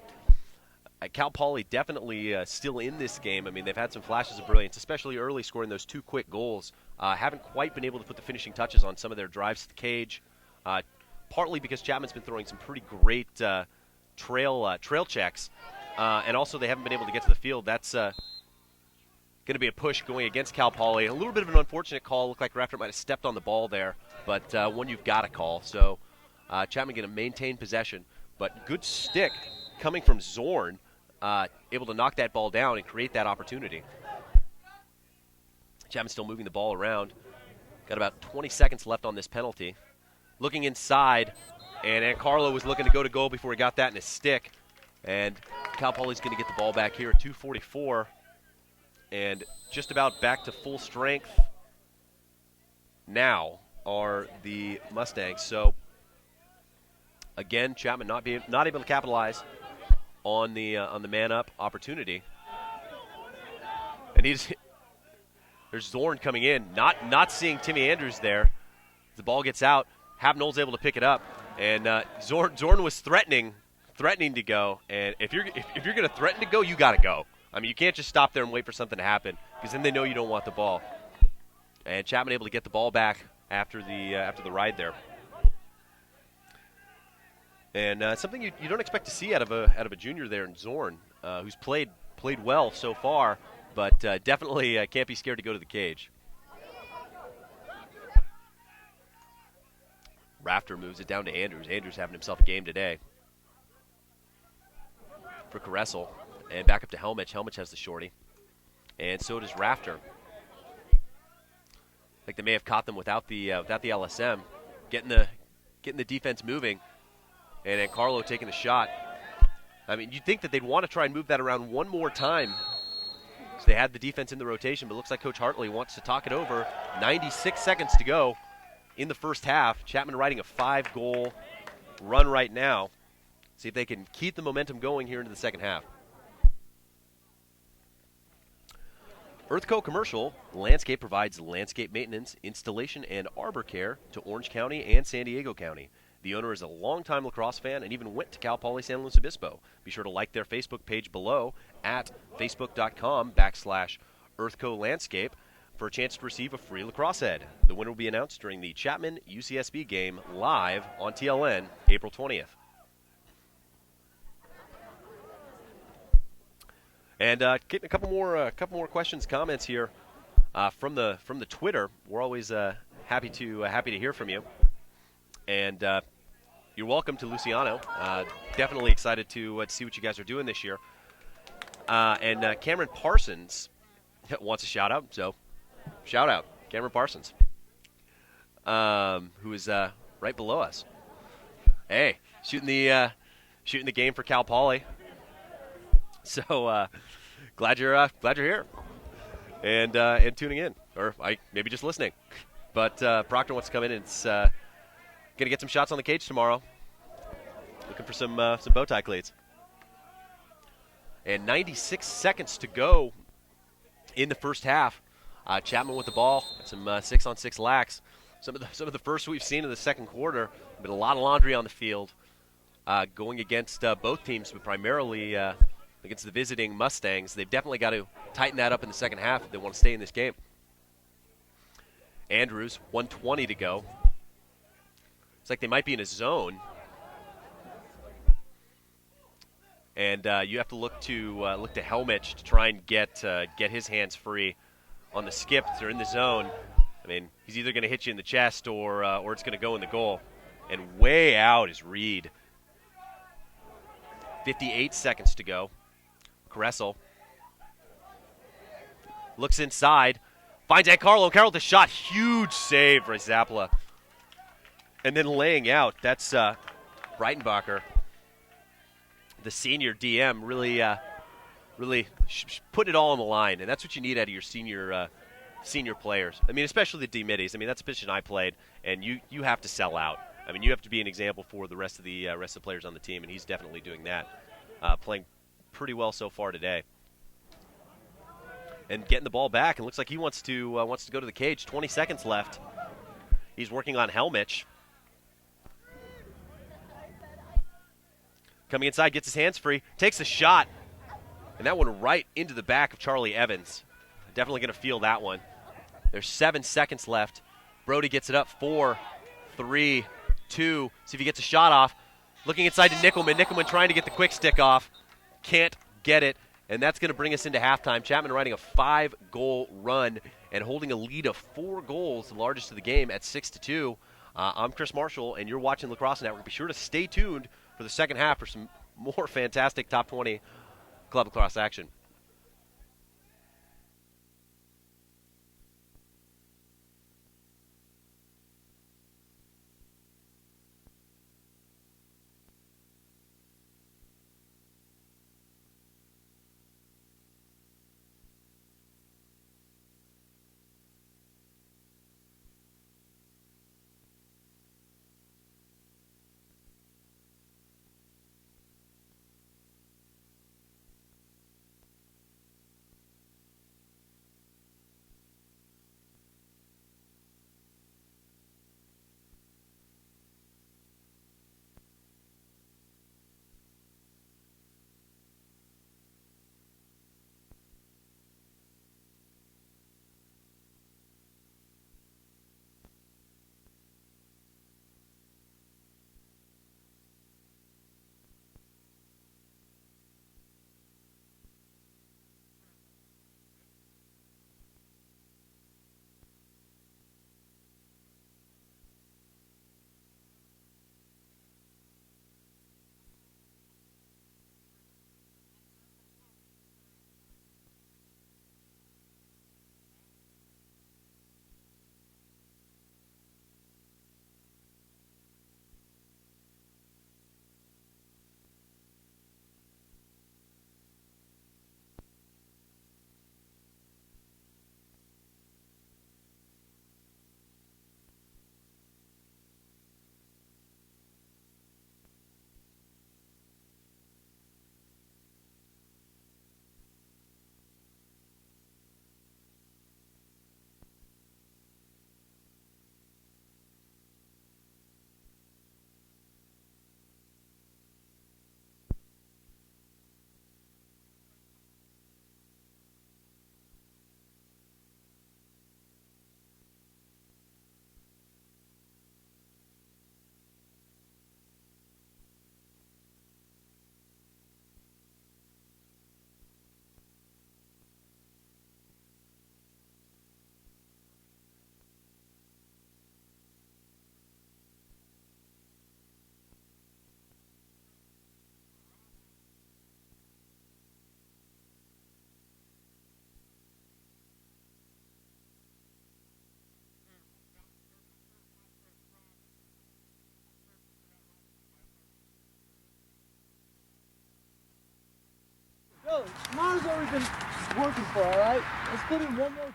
Cal Poly definitely still in this game. I mean, they've had some flashes of brilliance, especially early scoring those 2 quick goals. Haven't quite been able to put the finishing touches on some of their drives to the cage, partly because Chapman's been throwing some pretty great trail checks, and also they haven't been able to get to the field. That's going to be a push going against Cal Poly. A little bit of an unfortunate call. Looked like Rafter might have stepped on the ball there, but one you've got to call. So Chapman going to maintain possession, but good stick coming from Zorn, able to knock that ball down and create that opportunity. Chapman still moving the ball around. Got about 20 seconds left on this penalty. Looking inside, and Carlo was looking to go to goal before he got that in his stick. And Cal Poly's going to get the ball back here at 2:44. And just about back to full strength now are the Mustangs. So, again, Chapman not able to capitalize on the man-up opportunity. And there's Zorn coming in, not seeing Timmy Andrews there. The ball gets out. Habnold's able to pick it up, and Zorn was threatening to go. And if you're going to threaten to go, you got to go. I mean, you can't just stop there and wait for something to happen, because then they know you don't want the ball. And Chapman able to get the ball back after the ride there. And something you don't expect to see out of a junior there in Zorn, who's played well so far, but definitely can't be scared to go to the cage. Rafter moves it down to Andrews. Andrews having himself a game today. For Caressel. And back up to Helmich. Helmich has the shorty. And so does Rafter. Like they may have caught them without the LSM. Getting the defense moving. And then Carlo taking the shot. I mean, you'd think that they'd want to try and move that around one more time. So they had the defense in the rotation, but it looks like Coach Hartley wants to talk it over. 96 seconds to go in the first half. Chapman riding a 5-goal run right now. See if they can keep the momentum going here into the second half. Earthco Commercial Landscape provides landscape maintenance, installation, and arbor care to Orange County and San Diego County. The owner is a longtime lacrosse fan and even went to Cal Poly San Luis Obispo. Be sure to like their Facebook page below at facebook.com/Earthco Landscape for a chance to receive a free lacrosse head. The winner will be announced during the Chapman UCSB game live on TLN April 20th. And getting a couple more questions, comments here from the Twitter. We're always happy to hear from you. And you're welcome to Luciano. Definitely excited to see what you guys are doing this year. And Cameron Parsons wants a shout out. So, shout out, Cameron Parsons, who is right below us. Hey, shooting the game for Cal Poly. So glad you're here and tuning in, or maybe just listening. But Proctor wants to come in and it's gonna get some shots on the cage tomorrow. Looking for some bow tie cleats. And 96 seconds to go in the first half. Chapman with the ball, some 6-on-6 lacks. Some of the first we've seen in the second quarter. But a lot of laundry on the field, going against both teams, but primarily against the visiting Mustangs. They've definitely got to tighten that up in the second half if they want to stay in this game. Andrews, 1:20 to go. It's like they might be in a zone. And you have to look to Helmich to try and get his hands free on the skip. If they're in the zone, I mean, he's either going to hit you in the chest or it's going to go in the goal. And way out is Reed. 58 seconds to go. Caressel looks inside, finds Carlo. Carlo with the shot, huge save for Zapla. And then laying out, that's Breitenbacher. The senior DM really put it all on the line, and that's what you need out of your senior players. I mean, especially the D-middies. I mean, that's a position I played, and you have to sell out. I mean, you have to be an example for the rest of the players on the team, and he's definitely doing that. Playing pretty well so far today. and getting the ball back. And looks like he wants to go to the cage. 20 seconds left. He's working on Helmich. Coming inside, gets his hands free, takes a shot, and that one right into the back of Charlie Evans. Definitely going to feel that one. There's 7 seconds left. Brody gets it up. 4, 3, 2. See if he gets a shot off. Looking inside to Nickelman. Nickelman trying to get the quick stick off. Can't get it. And that's going to bring us into halftime. Chapman riding a 5-goal run and holding a lead of 4 goals, the largest of the game, at 6-2. I'm Chris Marshall, and you're watching Lacrosse Network. Be sure to stay tuned for the second half for some more fantastic Top 20 Club Lacrosse action. Yo, mine's already been working for, all right? Let's put in one more.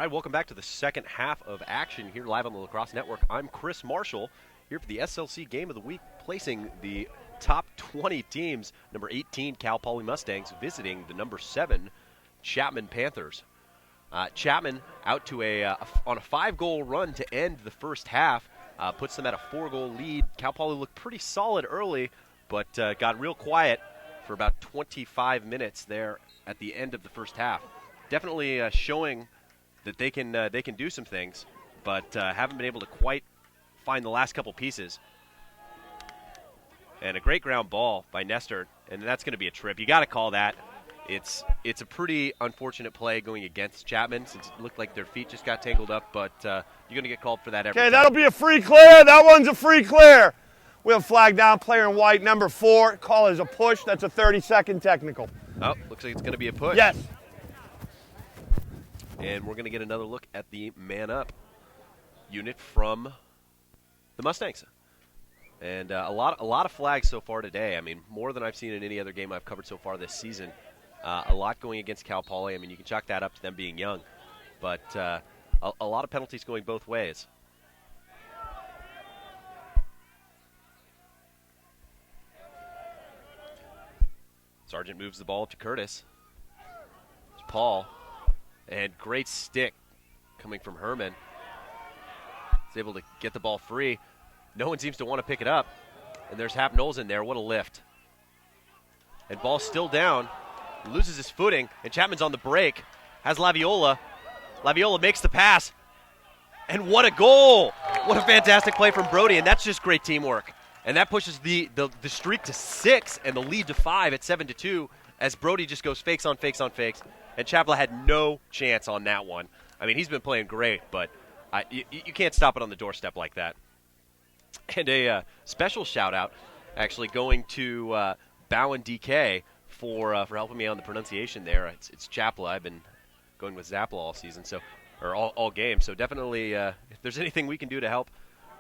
All right, welcome back to the second half of action here live on the Lacrosse Network. I'm Chris Marshall here for the SLC Game of the Week, placing the top 20 teams. Number 18, Cal Poly Mustangs, visiting the number 7, Chapman Panthers. Chapman out to on a 5-goal run to end the first half, puts them at a 4-goal lead. Cal Poly looked pretty solid early, but got real quiet for about 25 minutes there at the end of the first half. Definitely showing that they can do some things, but haven't been able to quite find the last couple pieces. And a great ground ball by Nestor, and that's going to be a trip. You got to call that. It's a pretty unfortunate play going against Chapman, since it looked like their feet just got tangled up, but you're going to get called for that every time. Okay, that'll be a free clear. That one's a free clear. We have flag down, player in white, number 4. Call is a push. That's a 30-second technical. Oh, looks like it's going to be a push. Yes. And we're going to get another look at the man-up unit from the Mustangs. And a lot of flags so far today. I mean, more than I've seen in any other game I've covered so far this season. A lot going against Cal Poly. I mean, you can chalk that up to them being young. But a lot of penalties going both ways. Sargent moves the ball up to Curtis. It's Paul. And great stick coming from Herman. He's able to get the ball free. No one seems to want to pick it up. And there's Hap Knowles in there. What a lift. And ball's still down. He loses his footing. And Chapman's on the break. Has Laviola. Laviola makes the pass. And what a goal. What a fantastic play from Brody. And that's just great teamwork. And that pushes the streak to 6 and the lead to 5 at 7-2 as Brody just goes fakes on fakes on fakes. And Chapla had no chance on that one. I mean, he's been playing great, but you can't stop it on the doorstep like that. And a special shout-out actually going to Bowen DK for helping me on the pronunciation there. It's Chapla. I've been going with Zapla all season, or all game. So definitely, if there's anything we can do to help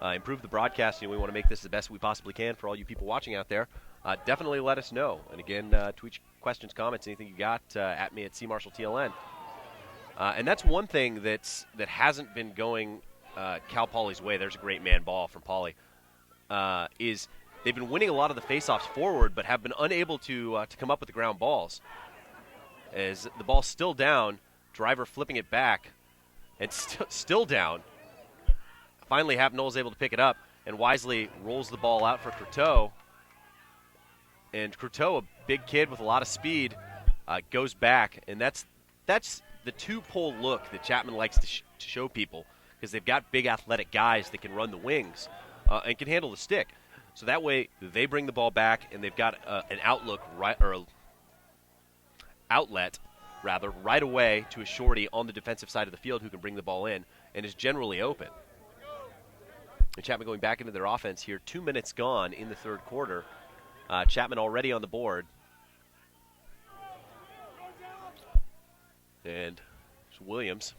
improve the broadcasting, we want to make this the best we possibly can for all you people watching out there. Definitely let us know. And again, tweet questions, comments, anything you got at me at CMarshallTLN. And that's one thing that hasn't been going Cal Poly's way. There's a great man ball from Poly. Is they've been winning a lot of the faceoffs forward, but have been unable to come up with the ground balls. As the ball's still down, driver flipping it back, and still down. Finally, Hap Knowles able to pick it up, and wisely rolls the ball out for Croteau. And Croteau, a big kid with a lot of speed, goes back, and that's the two-pole look that Chapman likes to show people, because they've got big athletic guys that can run the wings and can handle the stick. So that way they bring the ball back, and they've got an outlet right away to a shorty on the defensive side of the field who can bring the ball in and is generally open. And Chapman going back into their offense here. 2 minutes gone in the third quarter. Chapman already on the board. And it's Williams.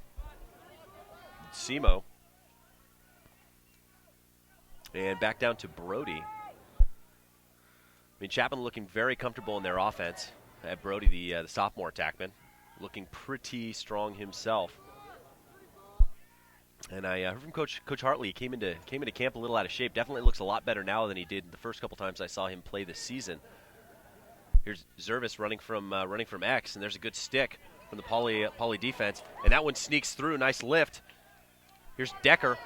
Simo. And back down to Brody. I mean, Chapman looking very comfortable in their offense. Brody, the sophomore attackman, looking pretty strong himself. And I heard from Coach Hartley. He came into camp a little out of shape. Definitely looks a lot better now than he did the first couple times I saw him play this season. Here's Zervis running from X, and there's a good stick from the Poly defense, and that one sneaks through. Nice lift. Here's Decker.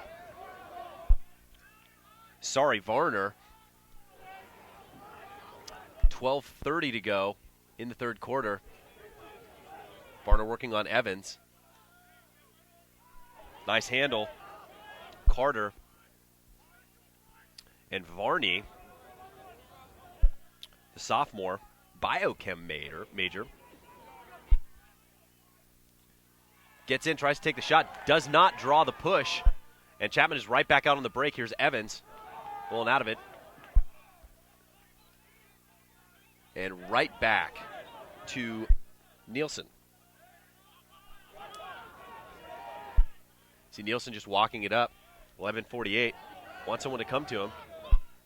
Sorry, Varner. 12:30 to go in the third quarter. Varner working on Evans. Nice handle. Carter. And Varney, the sophomore, biochem major. Gets in, tries to take the shot, does not draw the push. And Chapman is right back out on the break. Here's Evans pulling out of it. And right back to Nielsen. See Nielsen just walking it up. 11:48. Wants someone to come to him.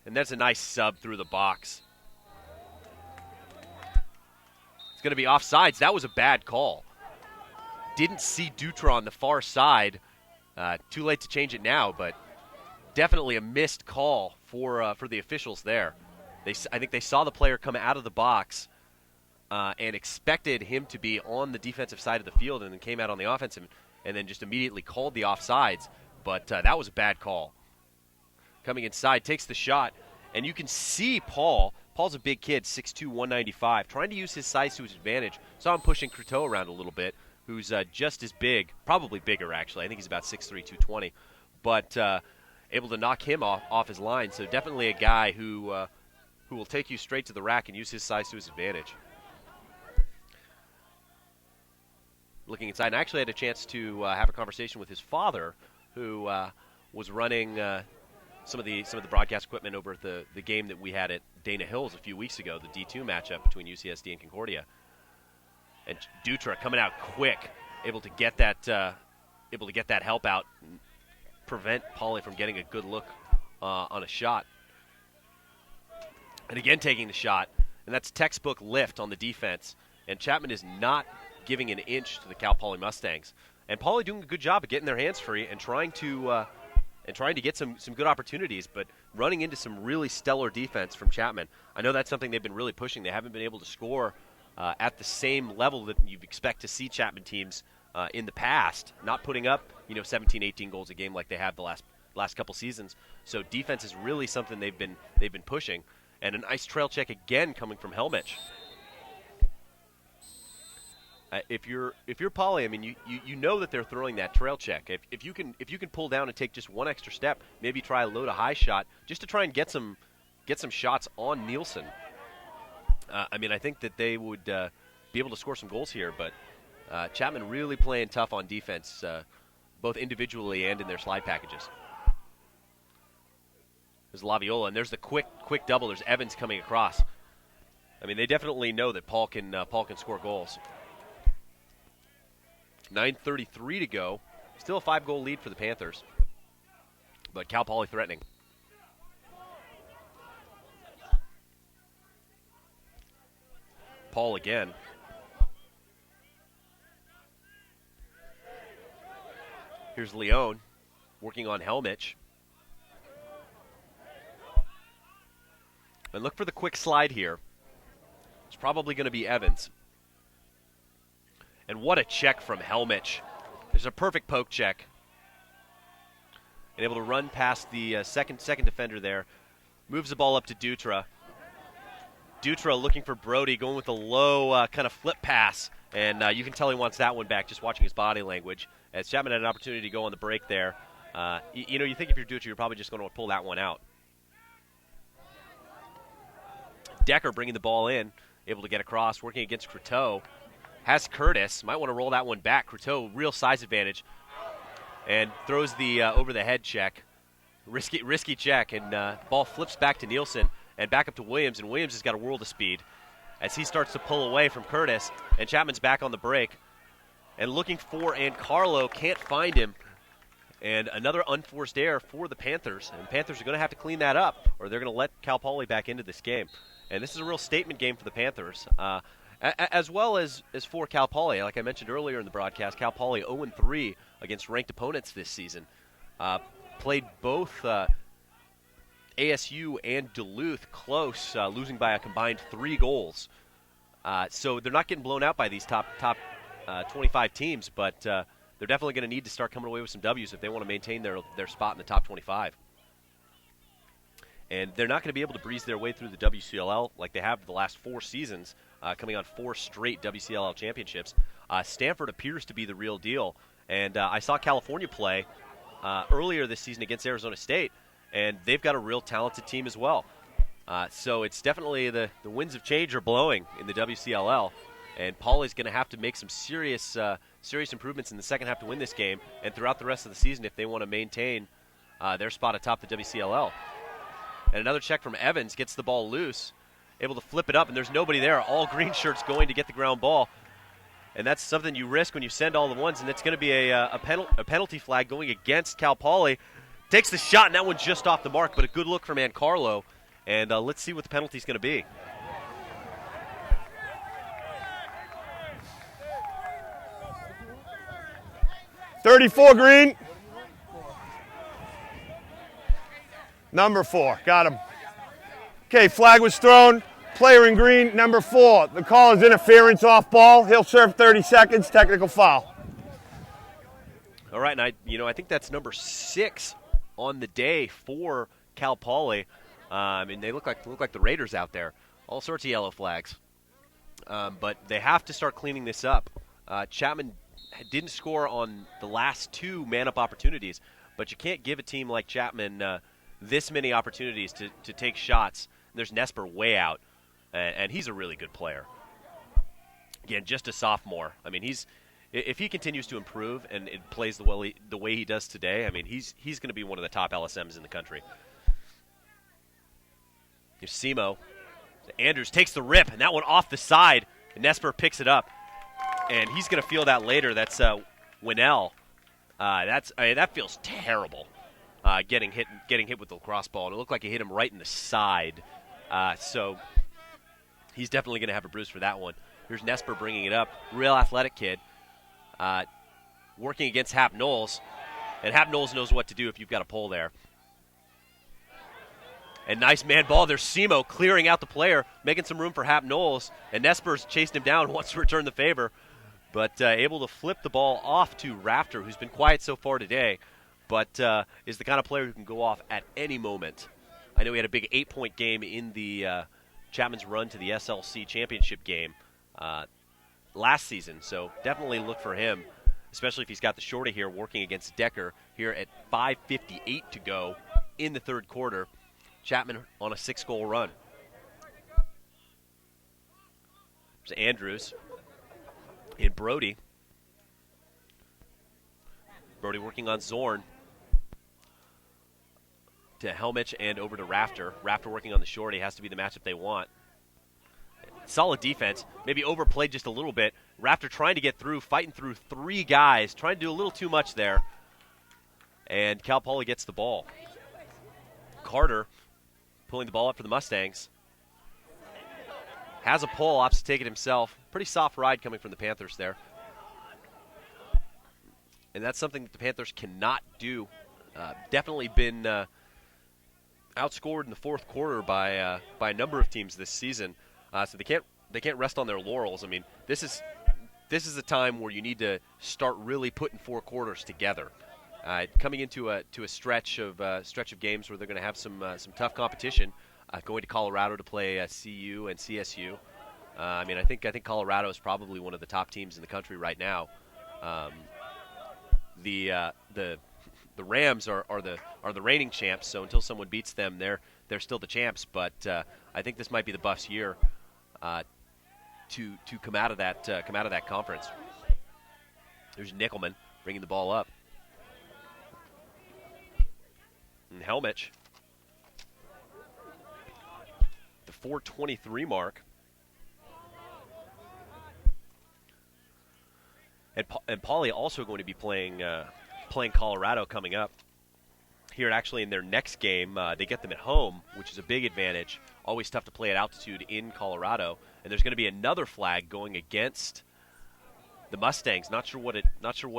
And that's a nice sub through the box. It's going to be offsides. That was a bad call. didn't see Dutra on the far side. Too late to change it now, but definitely a missed call for the officials there. I think they saw the player come out of the box and expected him to be on the defensive side of the field, and then came out on the offensive and then just immediately called the offsides. But that was a bad call. Coming inside, takes the shot, and you can see Paul. Paul's a big kid, 6'2", 195, trying to use his size to his advantage. Saw him pushing Croteau around a little bit, who's just as big, probably bigger actually. I think he's about 6'3", 220, but able to knock him off his line. So definitely a guy who will take you straight to the rack and use his size to his advantage. Looking inside, and I actually had a chance to have a conversation with his father, who was running some of the broadcast equipment over at the game that we had at Dana Hills a few weeks ago, the D2 matchup between UCSD and Concordia. And Dutra coming out quick, able to get that help out, and prevent Poly from getting a good look on a shot. And again, taking the shot, and that's textbook lift on the defense. And Chapman is not giving an inch to the Cal Poly Mustangs. And Poly doing a good job of getting their hands free and trying to get some good opportunities, but running into some really stellar defense from Chapman. I know that's something they've been really pushing. They haven't been able to score at the same level that you expect to see Chapman teams in the past, not putting up 17, 18 goals a game like they have the last couple seasons. So defense is really something they've been pushing. And a nice trail check again coming from Helmich. If you're Poly, I mean, you know that they're throwing that trail check. If you can pull down and take just one extra step, maybe try a low to high shot just to try and get some shots on Nielsen. I mean, I think that they would be able to score some goals here, but Chapman really playing tough on defense, both individually and in their slide packages. There's Laviola, and there's the quick double. There's Evans coming across. I mean, they definitely know that Paul can score goals. 9:33 to go. Still a 5-goal lead for the Panthers, but Cal Poly threatening. Paul again. Here's Leone working on Helmich. And look for the quick slide here. It's probably going to be Evans. And what a check from Helmich. There's a perfect poke check. And able to run past the second defender there. Moves the ball up to Dutra. Dutra looking for Brody, going with a low kind of flip pass. And you can tell he wants that one back just watching his body language. As Chapman had an opportunity to go on the break there. You think if you're Dutra, you're probably just going to pull that one out. Decker bringing the ball in, able to get across, working against Croteau. Has Curtis, might want to roll that one back. Croteau, real size advantage, and throws the over-the-head check. Risky check, and ball flips back to Nielsen and back up to Williams, and Williams has got a world of speed as he starts to pull away from Curtis, and Chapman's back on the break. And looking for Carlo, can't find him. And another unforced error for the Panthers, and the Panthers are going to have to clean that up, or they're going to let Cal Poly back into this game. And this is a real statement game for the Panthers, as well as for Cal Poly. Like I mentioned earlier in the broadcast, Cal Poly 0-3 against ranked opponents this season. Played both ASU and Duluth close, losing by a combined 3 goals. So they're not getting blown out by these top 25 teams, but they're definitely going to need to start coming away with some W's if they want to maintain their spot in the top 25. And they're not going to be able to breeze their way through the WCLL like they have the last 4 seasons, coming on 4 straight WCLL championships. Stanford appears to be the real deal. And I saw California play earlier this season against Arizona State, and they've got a real talented team as well. So it's definitely the winds of change are blowing in the WCLL. And Poly's going to have to make some serious improvements in the second half to win this game and throughout the rest of the season if they want to maintain their spot atop the WCLL. And another check from Evans, gets the ball loose, able to flip it up, and there's nobody there. All green shirts going to get the ground ball. And that's something you risk when you send all the ones, and it's going to be a penalty flag going against Cal Poly. Takes the shot, and that one's just off the mark, but a good look from Carlo. And let's see what the penalty's going to be. 34 green. Number 4, got him. Okay, flag was thrown. Player in green, number 4. The call is interference off ball. He'll serve 30 seconds, technical foul. All right, and I think that's number 6 on the day for Cal Poly. And they look like the Raiders out there. All sorts of yellow flags. But they have to start cleaning this up. Chapman didn't score on the last 2 man-up opportunities, but you can't give a team like Chapman this many opportunities to take shots. There's Nesper way out, and he's a really good player. Again, just a sophomore. I mean, if he continues to improve and it plays the way he does today, I mean, he's going to be one of the top LSMs in the country. Here's Simo. Andrews takes the rip, and that one off the side, and Nesper picks it up. And he's going to feel that later. That's Winnell. That feels terrible. Getting hit with the lacrosse ball, and it looked like it hit him right in the side. So he's definitely going to have a bruise for that one. Here's Nesper bringing it up. Real athletic kid. Working against Hap Knowles. And Hap Knowles knows what to do if you've got a pole there. And nice man ball. There's Simo clearing out the player, making some room for Hap Knowles. And Nesper's chased him down, wants to return the favor. But able to flip the ball off to Rafter, who's been quiet so far today, but is the kind of player who can go off at any moment. I know he had a big 8-point game in the Chapman's run to the SLC championship game last season, so definitely look for him, especially if he's got the shorty here working against Decker here at 5:58 to go in the third quarter. Chapman on a 6-goal run. There's Andrews and Brody. Brody working on Zorn. To Helmich and over to Rafter. Rafter working on the shorty. Has to be the matchup they want. Solid defense. Maybe overplayed just a little bit. Rafter trying to get through, fighting through 3 guys. Trying to do a little too much there. And Cal Poly gets the ball. Carter pulling the ball up for the Mustangs. Has a pull, opts to take it himself. Pretty soft ride coming from the Panthers there. And that's something that the Panthers cannot do. Definitely been outscored in the fourth quarter by a number of teams this season. So they can't rest on their laurels. I mean, this is a time where you need to start really putting 4 quarters together. Coming into a stretch of games where they're going to have some tough competition. Going to Colorado to play CU and CSU. I think Colorado is probably one of the top teams in the country right now. The Rams are the reigning champs, so until someone beats them, they're still the champs. But I think this might be the Buffs' year to come out of that conference. There's Nickelman bringing the ball up, and Helmich. The 4:23 mark. And Poly also going to be playing Colorado coming up. Here, actually, in their next game, they get them at home, which is a big advantage. Always tough to play at altitude in Colorado. And there's going to be another flag going against the Mustangs. Not sure what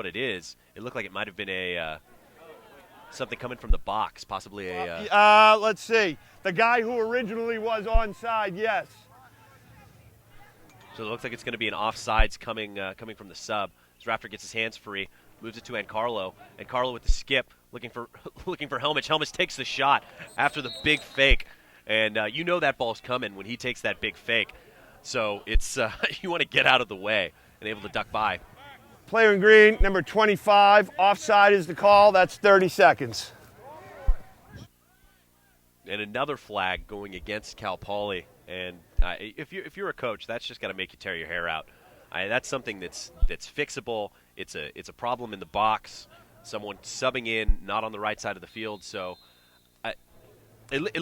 it is. It looked like it might have been something coming from the box, possibly a. Let's see. The guy who originally was onside, yes. So it looks like it's going to be an offsides coming from the sub. As Rafter gets his hands free, moves it to Ancarlo. Ancarlo with the skip, looking for Helmich. Helmich takes the shot after the big fake, and you know that ball's coming when he takes that big fake. So it's you want to get out of the way and able to duck by. Player in green, number 25. Offside is the call. That's 30 seconds. And another flag going against Cal Poly. And if you're a coach, that's just got to make you tear your hair out. That's something that's fixable. It's a problem in the box. Someone subbing in, not on the right side of the field. So at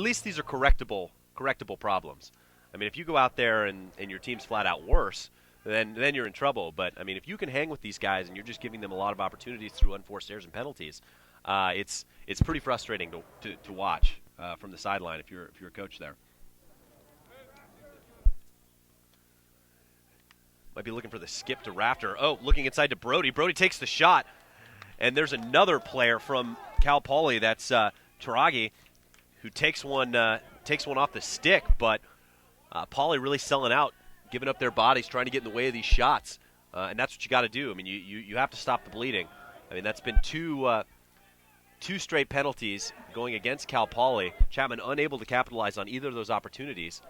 least these are correctable problems. I mean, if you go out there and your team's flat out worse, then you're in trouble. But I mean, if you can hang with these guys and you're just giving them a lot of opportunities through unforced errors and penalties, it's pretty frustrating to watch from the sideline if you're a coach there. Might be looking for the skip to Rafter. Oh, looking inside to Brody. Brody takes the shot, And there's another player from Cal Poly, that's Taragi, who takes one off the stick, but Poly really selling out, giving up their bodies, trying to get in the way of these shots. And that's what you got to do. I mean, you have to stop the bleeding. I mean, that's been two straight penalties going against Cal Poly. Chapman unable to capitalize on either of those opportunities.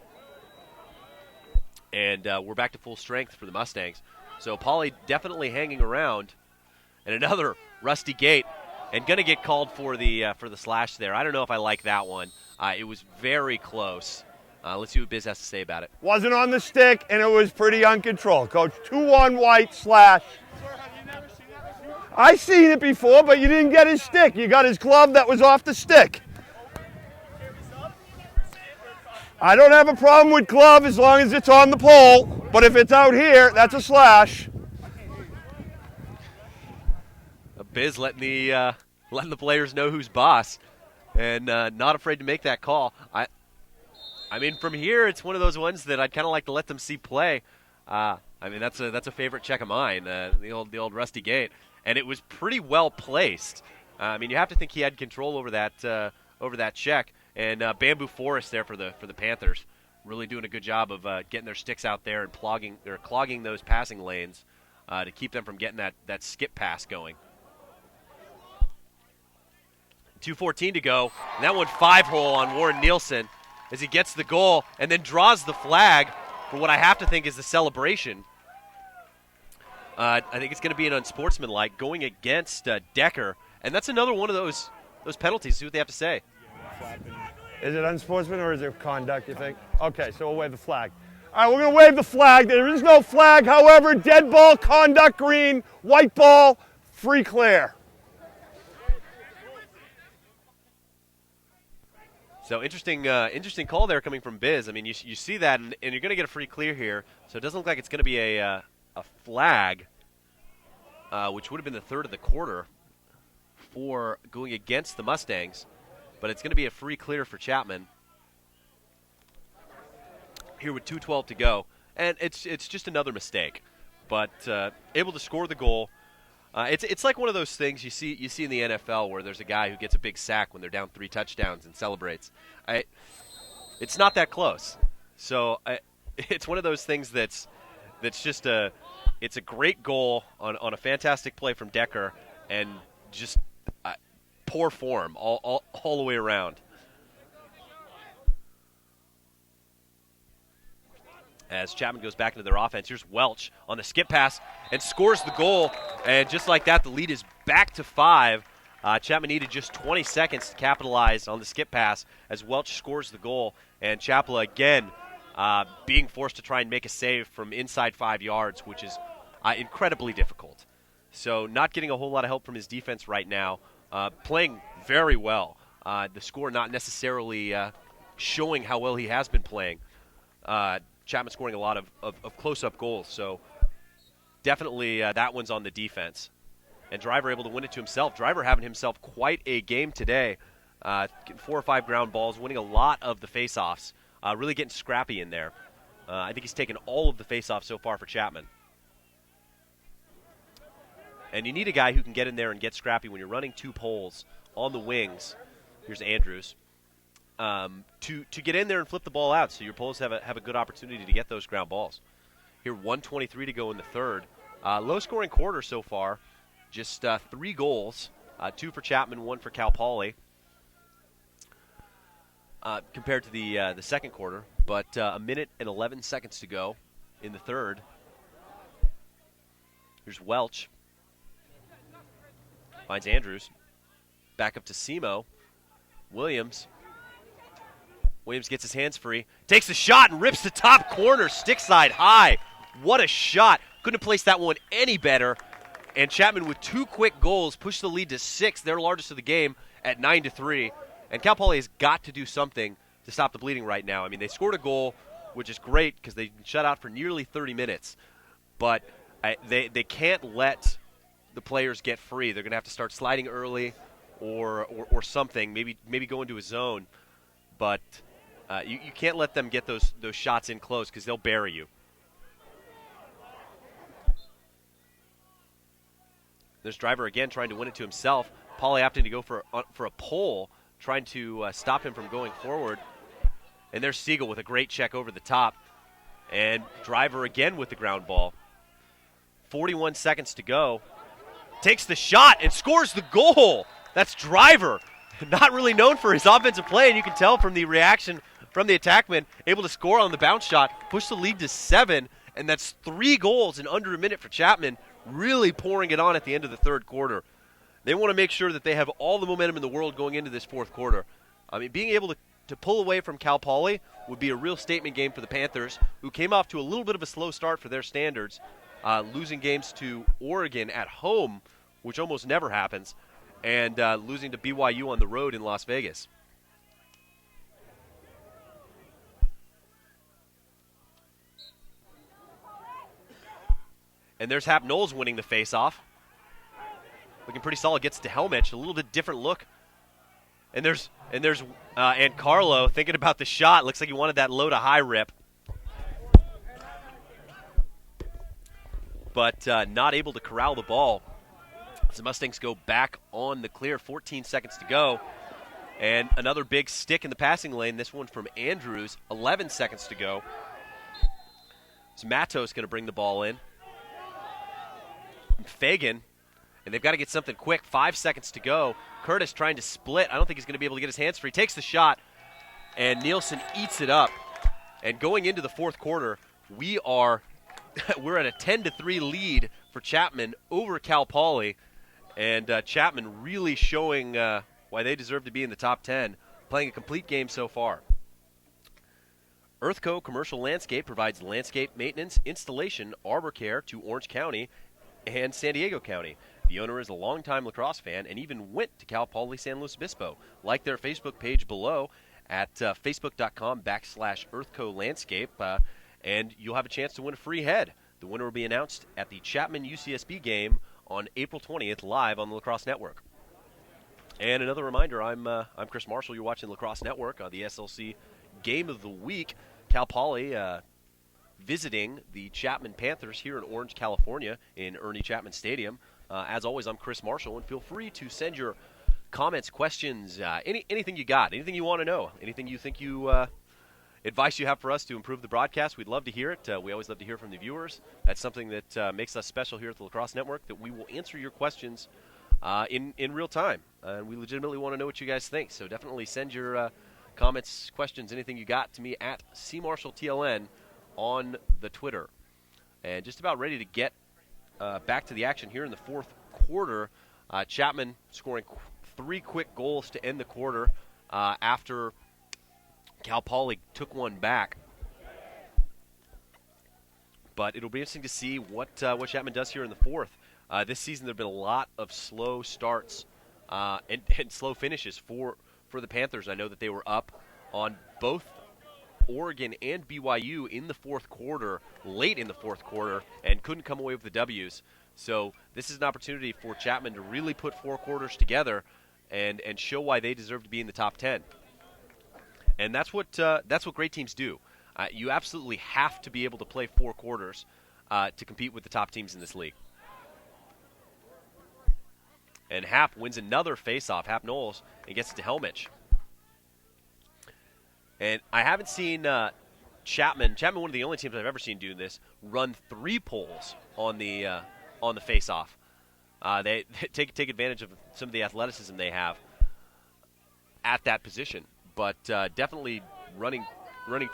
And we're back to full strength for the Mustangs. So Poly definitely hanging around. And another rusty gate, and going to get called for the slash there. I don't know if I like that one. It was very close. Let's see what Biz has to say about it. Wasn't on the stick, and it was pretty uncontrolled. Coach, 2-1 white slash. I seen it before, but you didn't get his stick. You got his glove that was off the stick. I don't have a problem with glove as long as it's on the pole, but if it's out here, that's a slash. Biz letting the players know who's boss, and not afraid to make that call. I mean, from here, it's one of those ones that I'd kind of like to let them see play. I mean, that's a favorite check of mine, the old rusty gate, and it was pretty well placed. I mean, you have to think he had control over that check, and Bamboo Forest there for the Panthers, really doing a good job of getting their sticks out there and clogging those passing lanes to keep them from getting that skip pass going. 2:14 to go, and that one 5-hole on Warren Nielsen as he gets the goal and then draws the flag for what I have to think is the celebration. I think it's going to be an unsportsmanlike going against Decker, and that's another one of those penalties. See what they have to say. Is it unsportsman or is it conduct, you think? Okay, so we'll wave the flag. All right, we're going to wave the flag. There is no flag, however, dead ball, conduct green, white ball, free clear. So interesting call there coming from Biz. I mean, you see that, and you're going to get a free clear here. So it doesn't look like it's going to be a flag, which would have been the third of the quarter for going against the Mustangs. But it's going to be a free clear for Chapman here with 2:12 to go. And it's just another mistake. But able to score the goal. It's like one of those things you see in the NFL where there's a guy who gets a big sack when they're down 3 touchdowns and celebrates. It's not that close. So it's one of those things that's just it's a great goal on a fantastic play from Decker and just poor form all the way around. As Chapman goes back into their offense, here's Welch on the skip pass and scores the goal. And just like that, the lead is back to 5. Chapman needed just 20 seconds to capitalize on the skip pass as Welch scores the goal. And Chapla again being forced to try and make a save from inside 5 yards, which is incredibly difficult. So not getting a whole lot of help from his defense right now. Playing very well. The score not necessarily showing how well he has been playing. Chapman scoring a lot of close-up goals, so definitely that one's on the defense. And Driver able to win it to himself. Driver having himself quite a game today. 4 or 5 ground balls, winning a lot of the face-offs, really getting scrappy in there. I think he's taken all of the face-offs so far for Chapman. And you need a guy who can get in there and get scrappy when you're running 2 poles on the wings. Here's Andrews. To get in there and flip the ball out so your poles have a good opportunity to get those ground balls. Here, 1:23 to go in the third. Low-scoring quarter so far. Just 3 goals, 2 for Chapman, 1 for Cal Poly, compared to the second quarter. But a minute and 11 seconds to go in the third. Here's Welch. Finds Andrews. Back up to Simo. Williams gets his hands free. Takes the shot and rips the top corner, stick side high. What a shot. Couldn't have placed that one any better. And Chapman with 2 quick goals pushed the lead to 6, their largest of the game, at 9-3. And Cal Poly has got to do something to stop the bleeding right now. I mean, they scored a goal, which is great because they shut out for nearly 30 minutes. But they can't let the players get free. They're going to have to start sliding early or something, maybe go into a zone. But you can't let them get those shots in close because they'll bury you. There's Driver again trying to win it to himself. Poly opting to go for a pull, trying to stop him from going forward. And there's Siegel with a great check over the top. And Driver again with the ground ball. 41 seconds to go. Takes the shot and scores the goal. That's Driver. Not really known for his offensive play, and you can tell from the reaction from the attackman, able to score on the bounce shot, push the lead to 7, and that's 3 goals in under a minute for Chapman, really pouring it on at the end of the third quarter. They want to make sure that they have all the momentum in the world going into this fourth quarter. I mean, being able to pull away from Cal Poly would be a real statement game for the Panthers, who came off to a little bit of a slow start for their standards, losing games to Oregon at home, which almost never happens, and losing to BYU on the road in Las Vegas. And there's Hap Knowles winning the faceoff. Looking pretty solid, gets to Helmich, a little bit different look. And there's Carlo thinking about the shot. Looks like he wanted that low to high rip. But not able to corral the ball. The Mustangs go back on the clear, 14 seconds to go. And another big stick in the passing lane, this one from Andrews, 11 seconds to go. So Matos going to bring the ball in. Fagan, and they've got to get something quick. 5 seconds to go. Curtis trying to split. I don't think he's going to be able to get his hands free. Takes the shot, and Nielsen eats it up. And going into the fourth quarter, we're at a 10-3 lead for Chapman over Cal Poly, and Chapman really showing why they deserve to be in the top 10, playing a complete game so far. Earthco Commercial Landscape provides landscape maintenance, installation, arbor care to Orange County and San Diego County. The owner is a longtime lacrosse fan and even went to Cal Poly San Luis Obispo. Like their Facebook page below at facebook.com/Earthco Landscape, and you'll have a chance to win a free head. The winner will be announced at the Chapman UCSB game on April 20th live on the Lacrosse Network. And another reminder, I'm Chris Marshall. You're watching Lacrosse Network on the SLC Game of the Week. Cal Poly visiting the Chapman Panthers here in Orange, California, in Ernie Chapman Stadium. As always, I'm Chris Marshall, and feel free to send your comments, questions, anything you got, anything you want to know, anything you think advice you have for us to improve the broadcast. We'd love to hear it. We always love to hear from the viewers. That's something that makes us special here at the Lacrosse Network, that we will answer your questions in real time. And we legitimately want to know what you guys think. So definitely send your comments, questions, anything you got to me at CMarshallTLN on the Twitter. And just about ready to get back to the action here in the fourth quarter. Chapman scoring 3 quick goals to end the quarter after Cal Poly took one back. But it'll be interesting to see what Chapman does here in the fourth. This season there have been a lot of slow starts and slow finishes for the Panthers. I know that they were up on both Oregon and BYU in the fourth quarter, late in the fourth quarter, and couldn't come away with the W's. So this is an opportunity for Chapman to really put 4 quarters together and show why they deserve to be in the top 10. And that's what great teams do. You absolutely have to be able to play 4 quarters to compete with the top teams in this league. And Hap wins another faceoff. Hap Knowles, and gets it to Helmich. And I haven't seen Chapman, one of the only teams I've ever seen do this, run 3 pulls on the faceoff. They take advantage of some of the athleticism they have at that position, but definitely running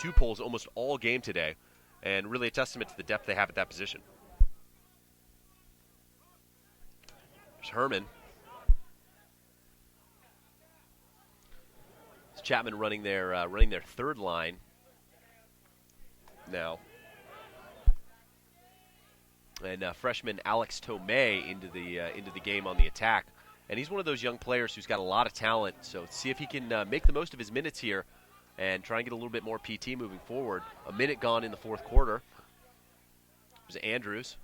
2 pulls almost all game today, and really a testament to the depth they have at that position. There's Herman. Chapman running their third line now, and freshman Alex Tomei into the game on the attack, and he's one of those young players who's got a lot of talent. So see if he can make the most of his minutes here, and try and get a little bit more PT moving forward. A minute gone in the fourth quarter. There's Andrews.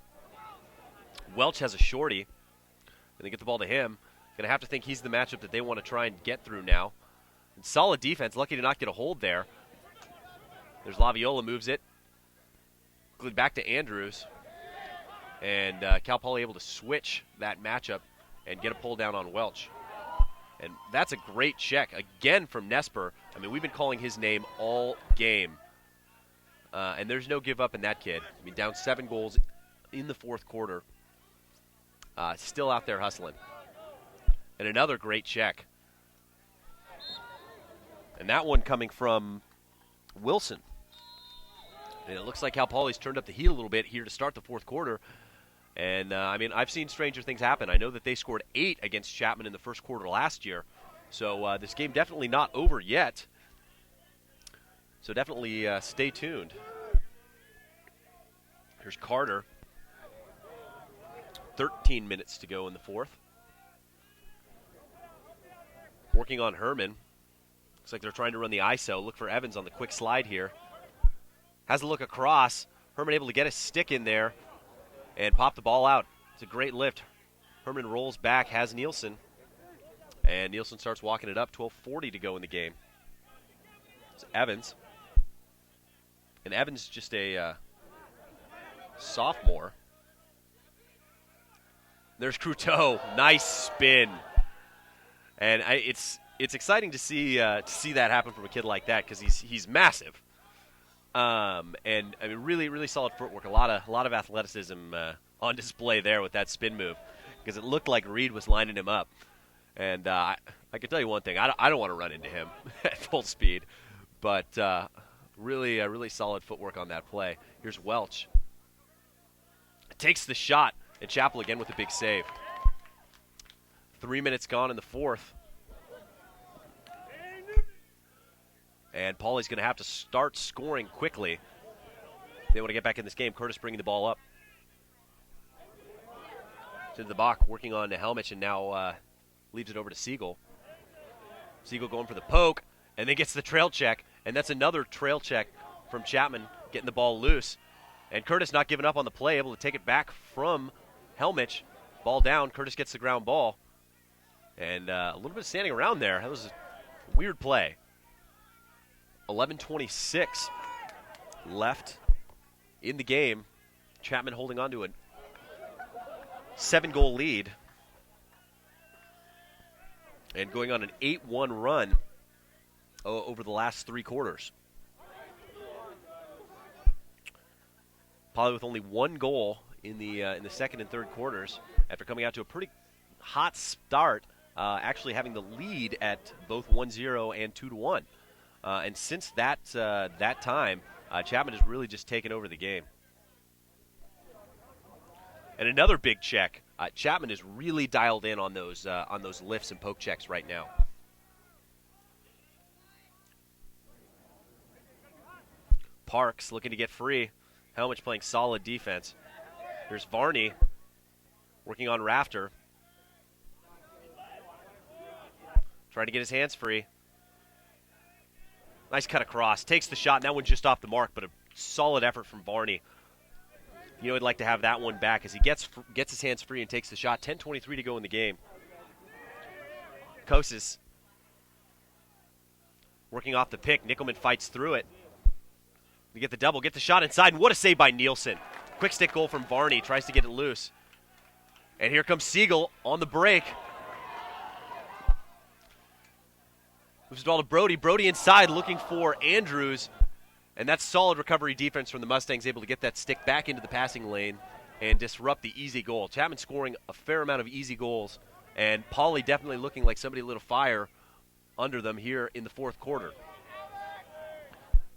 Welch has a shorty, and they get the ball to him. Going to have to think he's the matchup that they want to try and get through now. And solid defense, lucky to not get a hold there. There's Laviola, moves it. Back to Andrews. And Cal Poly able to switch that matchup and get a pull down on Welch. And that's a great check, again, from Nesper. I mean, we've been calling his name all game. And there's no give up in that kid. I mean, down 7 goals in the fourth quarter. Still out there hustling. And another great check. And that one coming from Wilson. And it looks like Cal Poly's turned up the heat a little bit here to start the fourth quarter. And, I mean, I've seen stranger things happen. I know that they scored 8 against Chapman in the first quarter last year. So this game definitely not over yet. So definitely stay tuned. Here's Carter. 13 minutes to go in the fourth. Working on Herman. Looks like they're trying to run the ISO. Look for Evans on the quick slide here. Has a look across. Herman able to get a stick in there and pop the ball out. It's a great lift. Herman rolls back, has Nielsen. And Nielsen starts walking it up. 12:40 to go in the game. It's Evans. And Evans just a sophomore. There's Cruteau. Nice spin. And it's exciting to see that happen from a kid like that because he's massive. And I mean, really solid footwork. A lot of athleticism on display there with that spin move because it looked like Reed was lining him up. And I can tell you one thing: I don't want to run into him at full speed, but really solid footwork on that play. Here's Welch. Takes the shot, and Chappell again with a big save. 3 minutes gone in the fourth. And Pauly's going to have to start scoring quickly. They want to get back in this game. Curtis bringing the ball up. To the Bach, working on Helmich, and now leaves it over to Siegel. Siegel going for the poke, and then gets the trail check. And that's another trail check from Chapman, getting the ball loose. And Curtis not giving up on the play, able to take it back from Helmich. Ball down, Curtis gets the ground ball. And a little bit of standing around there. That was a weird play. 11:26 left in the game. Chapman holding on to a 7-goal lead. And going on an 8-1 run over the last 3 quarters. Poly with only 1 goal in the second and third quarters after coming out to a pretty hot start, actually having the lead at both 1-0 and 2-1. And since that time, Chapman has really just taken over the game. And another big check. Chapman is really dialed in on those lifts and poke checks right now. Parks looking to get free. Helmich playing solid defense. Here's Varney working on Rafter. Trying to get his hands free. Nice cut across. Takes the shot, and that one just off the mark, but a solid effort from Varney. You know, he'd like to have that one back as he gets his hands free and takes the shot. 10:23 to go in the game. Koses working off the pick. Nickelman fights through it. We get the double, get the shot inside, and what a save by Nielsen. Quick stick goal from Varney, tries to get it loose. And here comes Siegel on the break. Moves the ball to Brody. Brody inside looking for Andrews. And that's solid recovery defense from the Mustangs, able to get that stick back into the passing lane and disrupt the easy goal. Chapman scoring a fair amount of easy goals, and Poly definitely looking like somebody lit a fire under them here in the fourth quarter.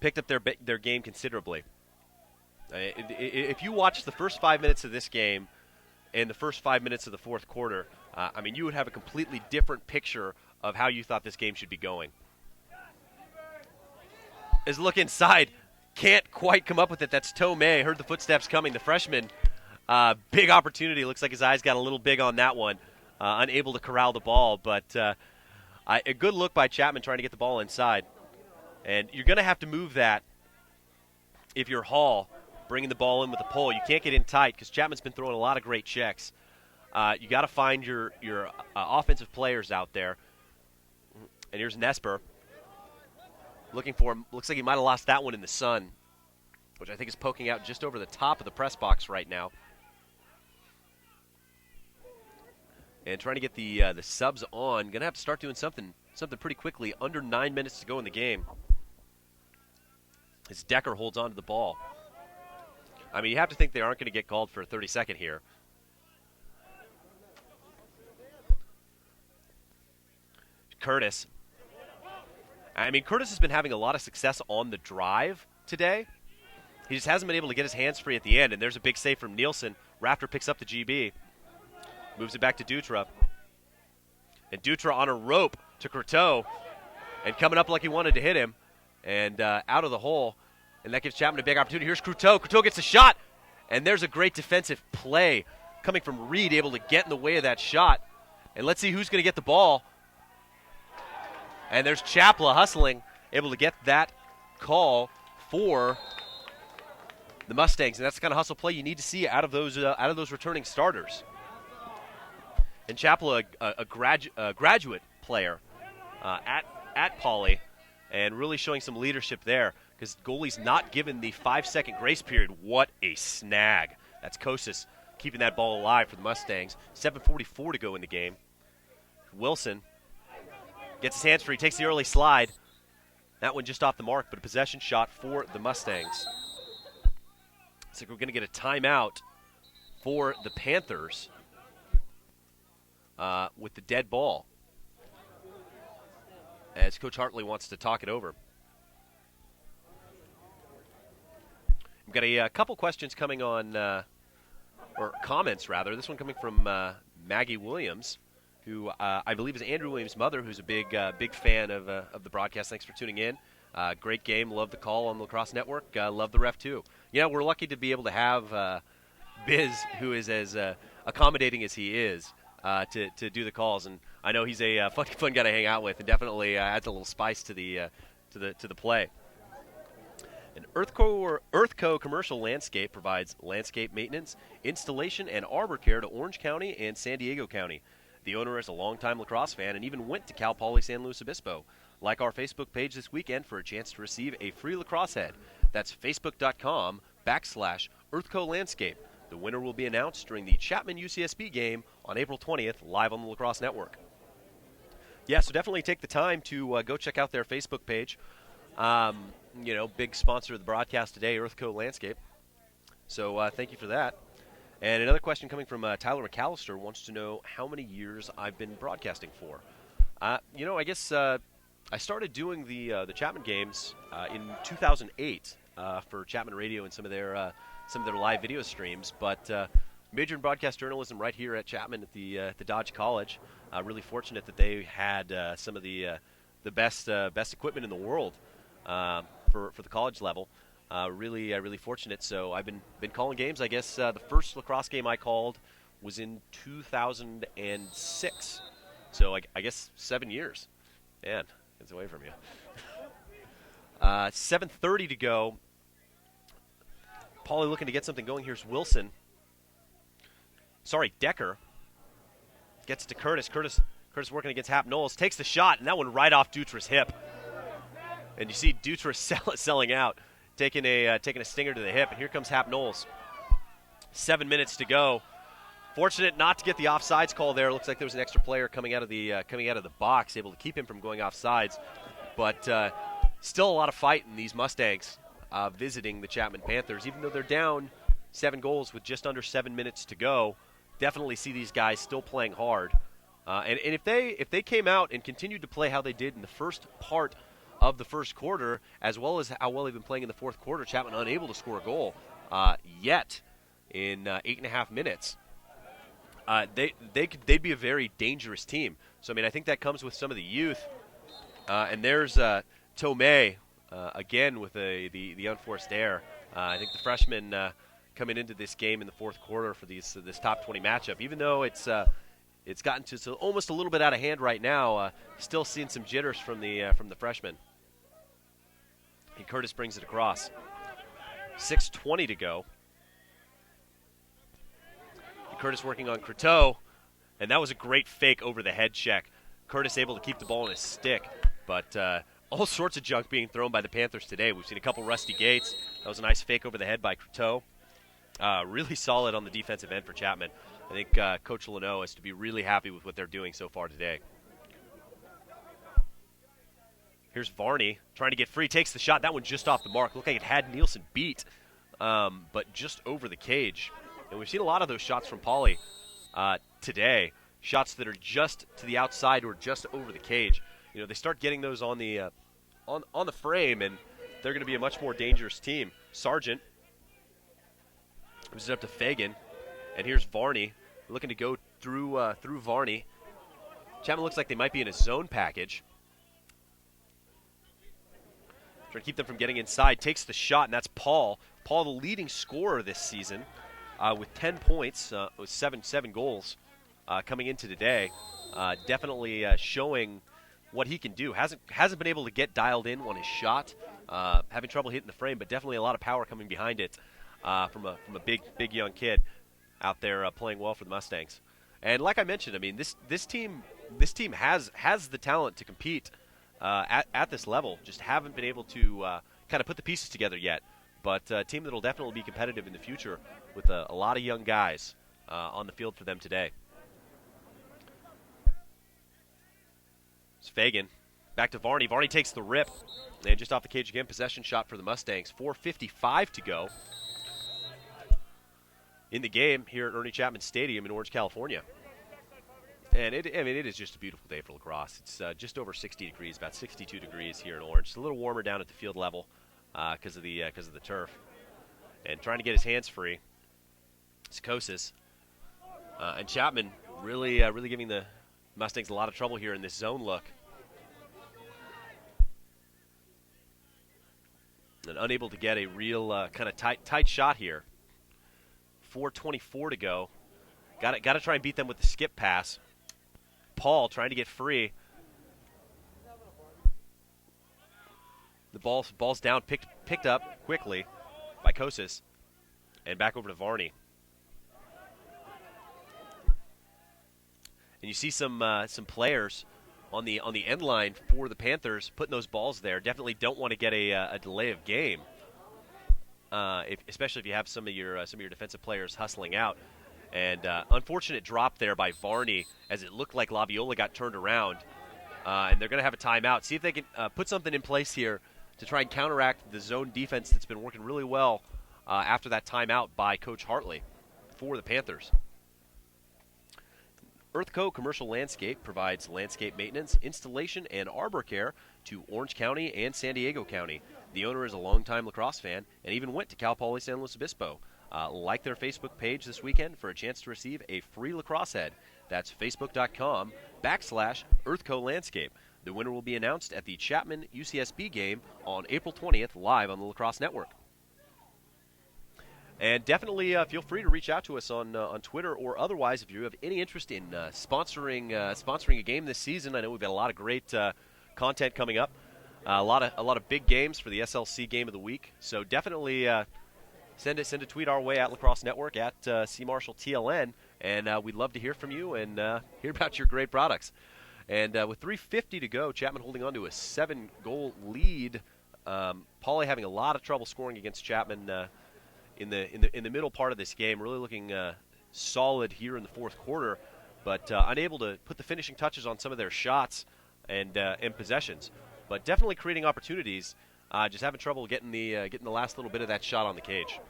Picked up their game considerably. If you watch the first 5 minutes of this game and the first 5 minutes of the fourth quarter, I mean, you would have a completely different picture of how you thought this game should be going. As look inside, can't quite come up with it. That's Tomei. Heard the footsteps coming. The freshman, big opportunity. Looks like his eyes got a little big on that one. Unable to corral the ball, but a good look by Chapman trying to get the ball inside. And you're going to have to move that if you're Hall, bringing the ball in with a pull. You can't get in tight because Chapman's been throwing a lot of great checks. You got to find your offensive players out there. And here's Nesper. Looking for him. Looks like he might have lost that one in the sun, which I think is poking out just over the top of the press box right now. and trying to get the subs on. Going to have to start doing something pretty quickly. Under 9 minutes to go in the game. As Decker holds on to the ball. I mean, you have to think they aren't going to get called for a 30-second here. Curtis. I mean, Curtis has been having a lot of success on the drive today. He just hasn't been able to get his hands free at the end, and there's a big save from Nielsen. Rafter picks up the GB. Moves it back to Dutra. And Dutra on a rope to Courteau, and coming up like he wanted to hit him, and out of the hole. And that gives Chapman a big opportunity. Here's Courteau. Courteau gets a shot, and there's a great defensive play coming from Reed, able to get in the way of that shot. And let's see who's going to get the ball. And there's Chapla hustling, able to get that call for the Mustangs. And that's the kind of hustle play you need to see out of those returning starters. And Chapla, a graduate player at Poly, and really showing some leadership there, because goalie's not given the 5-second grace period. What a snag. That's Kosas keeping that ball alive for the Mustangs. 7:44 to go in the game. Wilson gets his hands free, takes the early slide. That one just off the mark, but a possession shot for the Mustangs. So we're going to get a timeout for the Panthers with the dead ball, as Coach Hartley wants to talk it over. We've got a couple questions coming on, or comments rather. This one coming from Maggie Williams, who I believe is Andrew Williams' mother, who's a big fan of the broadcast. Thanks for tuning in. Great game. Love the call on the Lacrosse Network. Love the ref, too. Yeah, we're lucky to be able to have Biz, who is as accommodating as he is, to do the calls. And I know he's a fun guy to hang out with, and definitely adds a little spice to the play. An Earthco Commercial Landscape provides landscape maintenance, installation, and arbor care to Orange County and San Diego County. The owner is a longtime lacrosse fan and even went to Cal Poly San Luis Obispo. Like our Facebook page this weekend for a chance to receive a free lacrosse head. That's facebook.com/Earthco Landscape. The winner will be announced during the Chapman UCSB game on April 20th, live on the Lacrosse Network. Yeah, so definitely take the time to go check out their Facebook page. Big sponsor of the broadcast today, Earthco Landscape. So thank you for that. And another question coming from Tyler McAllister wants to know how many years I've been broadcasting for. I guess I started doing the Chapman games in 2008 for Chapman Radio and some of their live video streams. But majored in broadcast journalism right here at Chapman at the Dodge College. Really fortunate that they had some of the best equipment in the world for the college level. Really fortunate. So I've been calling games. I guess the first lacrosse game I called was in 2006. So I guess 7 years. Man, it's away from you. 7:30 to go. Paulie looking to get something going. Here's Wilson. Decker. Gets to Curtis. Curtis working against Hap Knowles. Takes the shot, and that one right off Dutra's hip. And you see Dutra selling out, taking a stinger to the hip. And here comes Hap Knowles. 7 minutes to go. Fortunate not to get the offsides call there. Looks like there was an extra player coming out of the box, able to keep him from going offsides. But still a lot of fight in these Mustangs visiting the Chapman Panthers. Even though they're down 7 goals with just under 7 minutes to go, definitely see these guys still playing hard. And if they came out and continued to play how they did in the first part of the first quarter, as well as how well they've been playing in the fourth quarter, Chapman unable to score a goal yet in 8.5 minutes. They'd be a very dangerous team. So I think that comes with some of the youth. And there's Tomei again with the unforced error. I think the freshman coming into this game in the fourth quarter for this top 20 matchup, even though it's gotten to almost a little bit out of hand right now, still seeing some jitters from the freshman. And Curtis brings it across. 6:20 to go. And Curtis working on Courteau, and that was a great fake over the head check. Curtis able to keep the ball in his stick, but all sorts of junk being thrown by the Panthers today. We've seen a couple rusty gates. That was a nice fake over the head by Courteau. Really solid on the defensive end for Chapman. I think Coach Leno is to be really happy with what they're doing so far today. Here's Varney trying to get free, takes the shot. That one just off the mark. Looked like it had Nielsen beat, but just over the cage. And we've seen a lot of those shots from Poly today, shots that are just to the outside or just over the cage. You know, they start getting those on the on the frame, and they're going to be a much more dangerous team. Sargent moves it up to Fagan, and here's Varney looking to go through Varney. Chapman looks like they might be in a zone package. Trying to keep them from getting inside. Takes the shot, and that's Paul. Paul, the leading scorer this season, with 10 points, with seven goals coming into today. Definitely showing what he can do. Hasn't been able to get dialed in on his shot. Having trouble hitting the frame, but definitely a lot of power coming behind it from a big young kid out there playing well for the Mustangs. And like I mentioned, I mean this team has the talent to compete at this level. Just haven't been able to kind of put the pieces together yet. But a team that will definitely be competitive in the future with a lot of young guys on the field for them today. It's Fagan. Back to Varney. Varney takes the rip. And just off the cage again, possession shot for the Mustangs. 4:55 to go in the game here at Ernie Chapman Stadium in Orange, California. And it is just a beautiful day for lacrosse. It's just over 60 degrees, about 62 degrees here in Orange. It's a little warmer down at the field level because of the turf. And trying to get his hands free. Psychosis. And Chapman really giving the Mustangs a lot of trouble here in this zone look. And unable to get a real kind of tight shot here. 4:24 to go. Got to try and beat them with the skip pass. Paul trying to get free. The ball's down, picked up quickly by Kosis, and back over to Varney. And you see some players on the end line for the Panthers putting those balls there. Definitely don't want to get a delay of game, especially if you have some of your defensive players hustling out. And unfortunate drop there by Varney as it looked like Laviola got turned around. And they're going to have a timeout. See if they can put something in place here to try and counteract the zone defense that's been working really well after that timeout by Coach Hartley for the Panthers. EarthCo Commercial Landscape provides landscape maintenance, installation, and arbor care to Orange County and San Diego County. The owner is a longtime lacrosse fan and even went to Cal Poly San Luis Obispo. Like their Facebook page this weekend for a chance to receive a free lacrosse head. That's facebook.com/EarthCo Landscape. The winner will be announced at the Chapman UCSB game on April 20th live on the Lacrosse Network. And definitely feel free to reach out to us on Twitter or otherwise if you have any interest in sponsoring a game this season. I know we've got a lot of great content coming up, a lot of big games for the SLC Game of the Week. So definitely send a tweet our way at Lacrosse Network at CMarshallTLN, and we'd love to hear from you and hear about your great products. And with 3:50 to go, Chapman holding on to a 7-goal lead. Poly having a lot of trouble scoring against Chapman in the middle part of this game, really looking solid here in the fourth quarter, but unable to put the finishing touches on some of their shots and possessions. But definitely creating opportunities. Just having trouble getting the last little bit of that shot on the cage.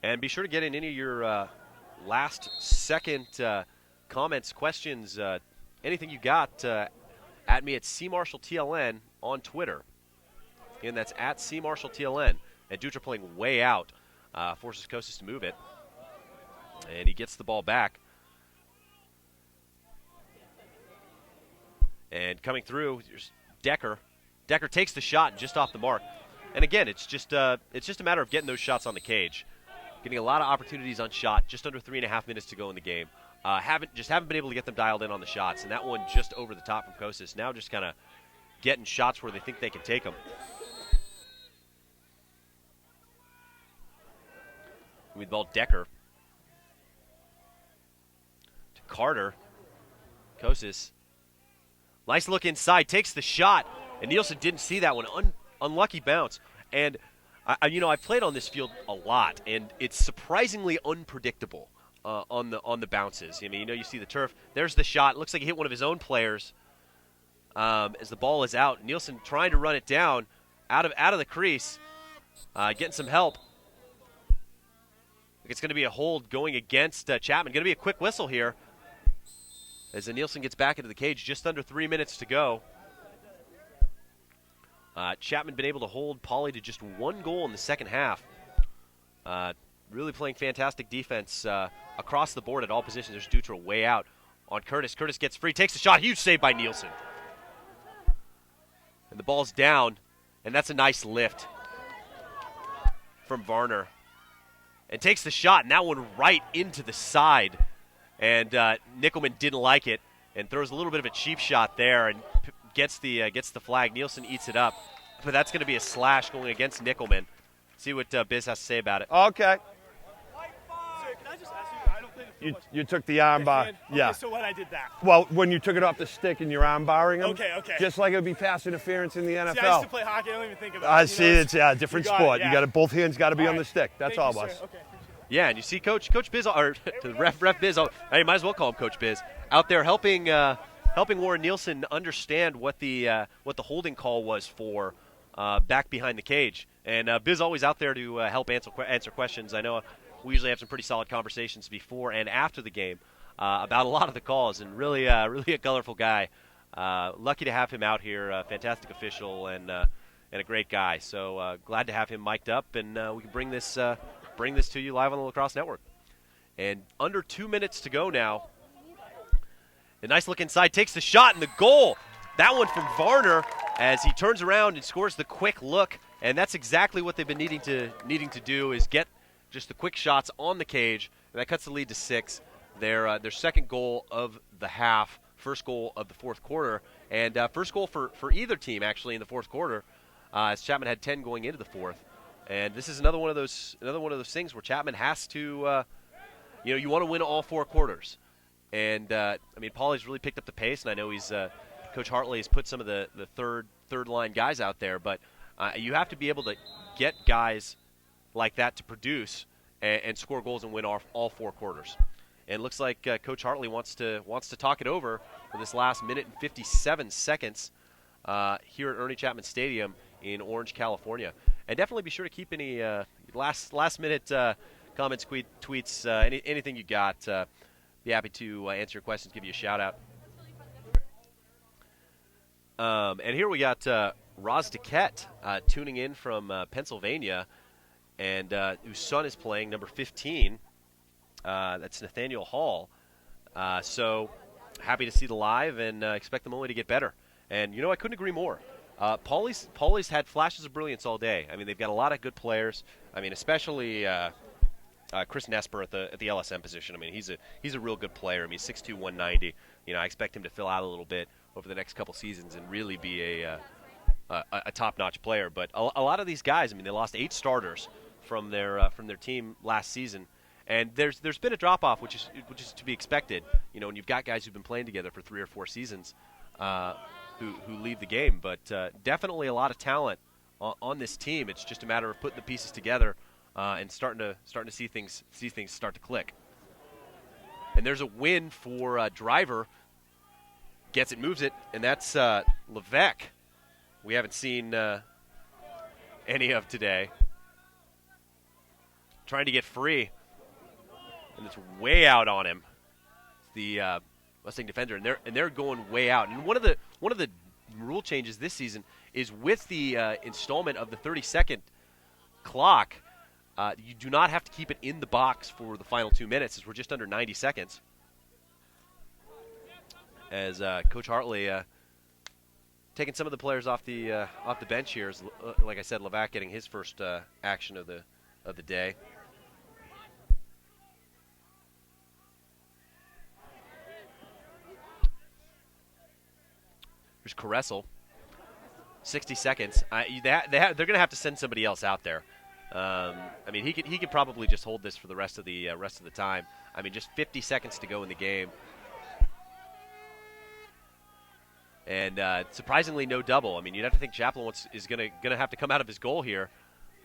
And be sure to get in any of your last second comments, questions, anything you got at me at CMarshallTLN on Twitter. Again, that's at CMarshallTLN. And Dutra playing way out, forces Kosis to move it. And he gets the ball back. And coming through, there's Decker. Decker takes the shot just off the mark. And again, it's just a matter of getting those shots on the cage. Getting a lot of opportunities on shot, just under 3.5 minutes to go in the game. Haven't been able to get them dialed in on the shots. And that one just over the top from Kosis. Now just kind of getting shots where they think they can take them. With ball Decker. To Carter. Kosis. Nice look inside. Takes the shot. And Nielsen didn't see that one. Unlucky bounce. And I've played on this field a lot, and it's surprisingly unpredictable on the bounces. I mean, you see the turf. There's the shot. It looks like he hit one of his own players as the ball is out. Nielsen trying to run it down out of the crease, getting some help. It's going to be a hold going against Chapman. Going to be a quick whistle here as Nielsen gets back into the cage. Just under 3 minutes to go. Chapman been able to hold Poly to just 1 goal in the second half. Really playing fantastic defense across the board at all positions. There's Dutra way out on Curtis. Curtis gets free, takes a shot. Huge save by Nielsen. And the ball's down, and that's a nice lift from Varner. And takes the shot, and that one right into the side. And Nickelman didn't like it and throws a little bit of a cheap shot there and gets the flag. Nielsen eats it up. But that's going to be a slash going against Nickelman. See what Biz has to say about it. Okay. Sir, can I just ask you? I don't play the football. You took the arm bar. Okay, Yeah. so when I did that. Well, when you took it off the stick and you're arm barring him. Okay. Just like it would be pass interference in the NFL. See, I used to play hockey. I don't even think about it. I see. It's a different sport. Yeah. You got both hands got to be on the stick. That's Thank all you, of us. sir. Okay, appreciate it. Yeah, and you see Coach Biz, or the ref Biz, hey, might as well call him Coach Biz, out there helping Warren Nielsen understand what the holding call was for back behind the cage. And Biz always out there to help answer questions. I know we usually have some pretty solid conversations before and after the game about a lot of the calls, and really a colorful guy. Lucky to have him out here, fantastic official and a great guy. So glad to have him mic'd up, and we can bring this to you live on the Lacrosse Network. And under 2 minutes to go now. A nice look inside, takes the shot, and the goal. That one from Varner as he turns around and scores the quick look. And that's exactly what they've been needing to do, is get just the quick shots on the cage. And that cuts the lead to 6. Their second goal of the half, first goal of the fourth quarter, and first goal for either team actually in the fourth quarter, as Chapman had 10 going into the fourth. And this is another one of those things where Chapman has to, you want to win all 4 quarters. And Poly's really picked up the pace, and I know Coach Hartley has put some of the third line guys out there, but you have to be able to get guys like that to produce and score goals and win all 4 quarters. And it looks like Coach Hartley wants to talk it over for this last minute and 57 seconds here at Ernie Chapman Stadium in Orange, California. And definitely be sure to keep any last minute comments, tweets, anything you got. Be happy to answer your questions, give you a shout out. And here we got Roz DeKett tuning in from Pennsylvania, and whose son is playing number 15. That's Nathaniel Hall. So happy to see the live, and expect them only to get better. And I couldn't agree more. Poly's had flashes of brilliance all day. I mean, they've got a lot of good players. I mean, especially Chris Nesper at the LSM position. I mean, he's a real good player. I mean, 6'2", 190. I expect him to fill out a little bit over the next couple seasons and really be a top-notch player. But a lot of these guys, I mean, they lost 8 starters from their team last season, and there's been a drop-off, which is to be expected. When you've got guys who've been playing together for 3 or 4 seasons who leave the game. But definitely a lot of talent on this team. It's just a matter of putting the pieces together and starting to see things start to click. And there's a win for Driver. Gets it, moves it, and that's Levesque. We haven't seen any of today. Trying to get free, and it's way out on him. It's the Mustang defender, and they're going way out. And one of the rule changes this season is with the installment of the 30-second clock. You do not have to keep it in the box for the final 2 minutes, as we're just under 90 seconds. As Coach Hartley taking some of the players off the bench here, as, like I said, Levac getting his first action of the day. Here's Caressel. 60 seconds. They're going to have to send somebody else out there. He could probably just hold this for the rest of the time. I mean, just 50 seconds to go in the game. And surprisingly, no double. I mean, you'd have to think Chaplin is going to have to come out of his goal here.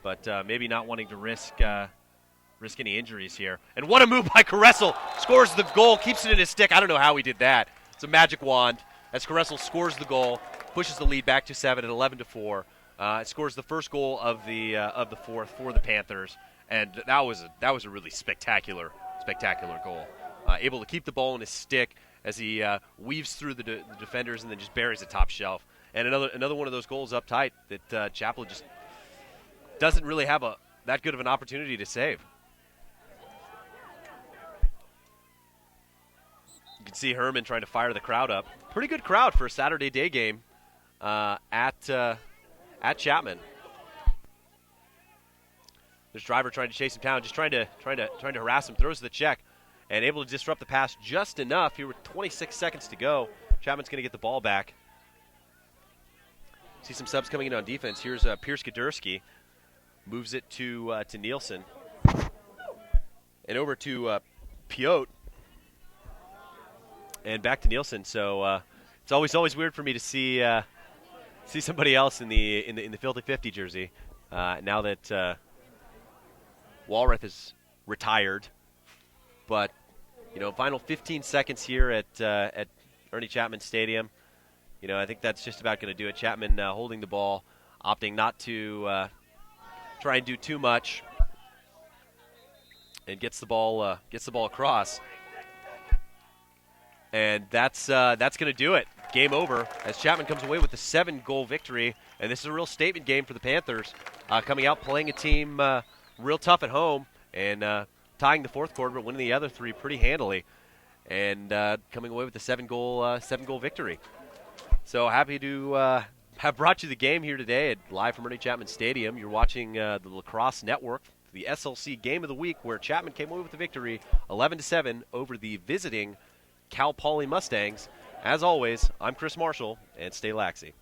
but maybe not wanting to risk any injuries here. And what a move by Caressel. Scores the goal, keeps it in his stick. I don't know how he did that. It's a magic wand as Caressel scores the goal, pushes the lead back to 7 at 11-4. It scores the first goal of the fourth for the Panthers, and that was a really spectacular goal. Able to keep the ball in his stick as he weaves through the defenders and then just buries the top shelf. And another one of those goals up tight that Chapel just doesn't really have that good of an opportunity to save. You can see Herman trying to fire the crowd up. Pretty good crowd for a Saturday day game at Chapman. There's Driver trying to chase him down, just trying to harass him. Throws the check and able to disrupt the pass just enough. Here with 26 seconds to go, Chapman's going to get the ball back. See some subs coming in on defense. Here's Pierce Gadursky, moves it to Nielsen, and over to Piot, and back to Nielsen. So it's always weird for me to see somebody else in the Filthy 50 jersey now that Walrath is retired. But final 15 seconds here at Ernie Chapman Stadium. I think that's just about going to do it. Chapman holding the ball, opting not to try and do too much, and gets the ball across. And that's going to do it. Game over as Chapman comes away with a 7-goal victory. And this is a real statement game for the Panthers, coming out playing a team real tough at home and tying the fourth quarter, but winning the other 3 pretty handily, and coming away with a 7-goal victory. So happy to have brought you the game here today live from Ernie Chapman Stadium. You're watching the Lacrosse Network, the SLC Game of the Week, where Chapman came away with the victory 11-7 over the visiting Cal Poly Mustangs. As always, I'm Chris Marshall, and stay laxy.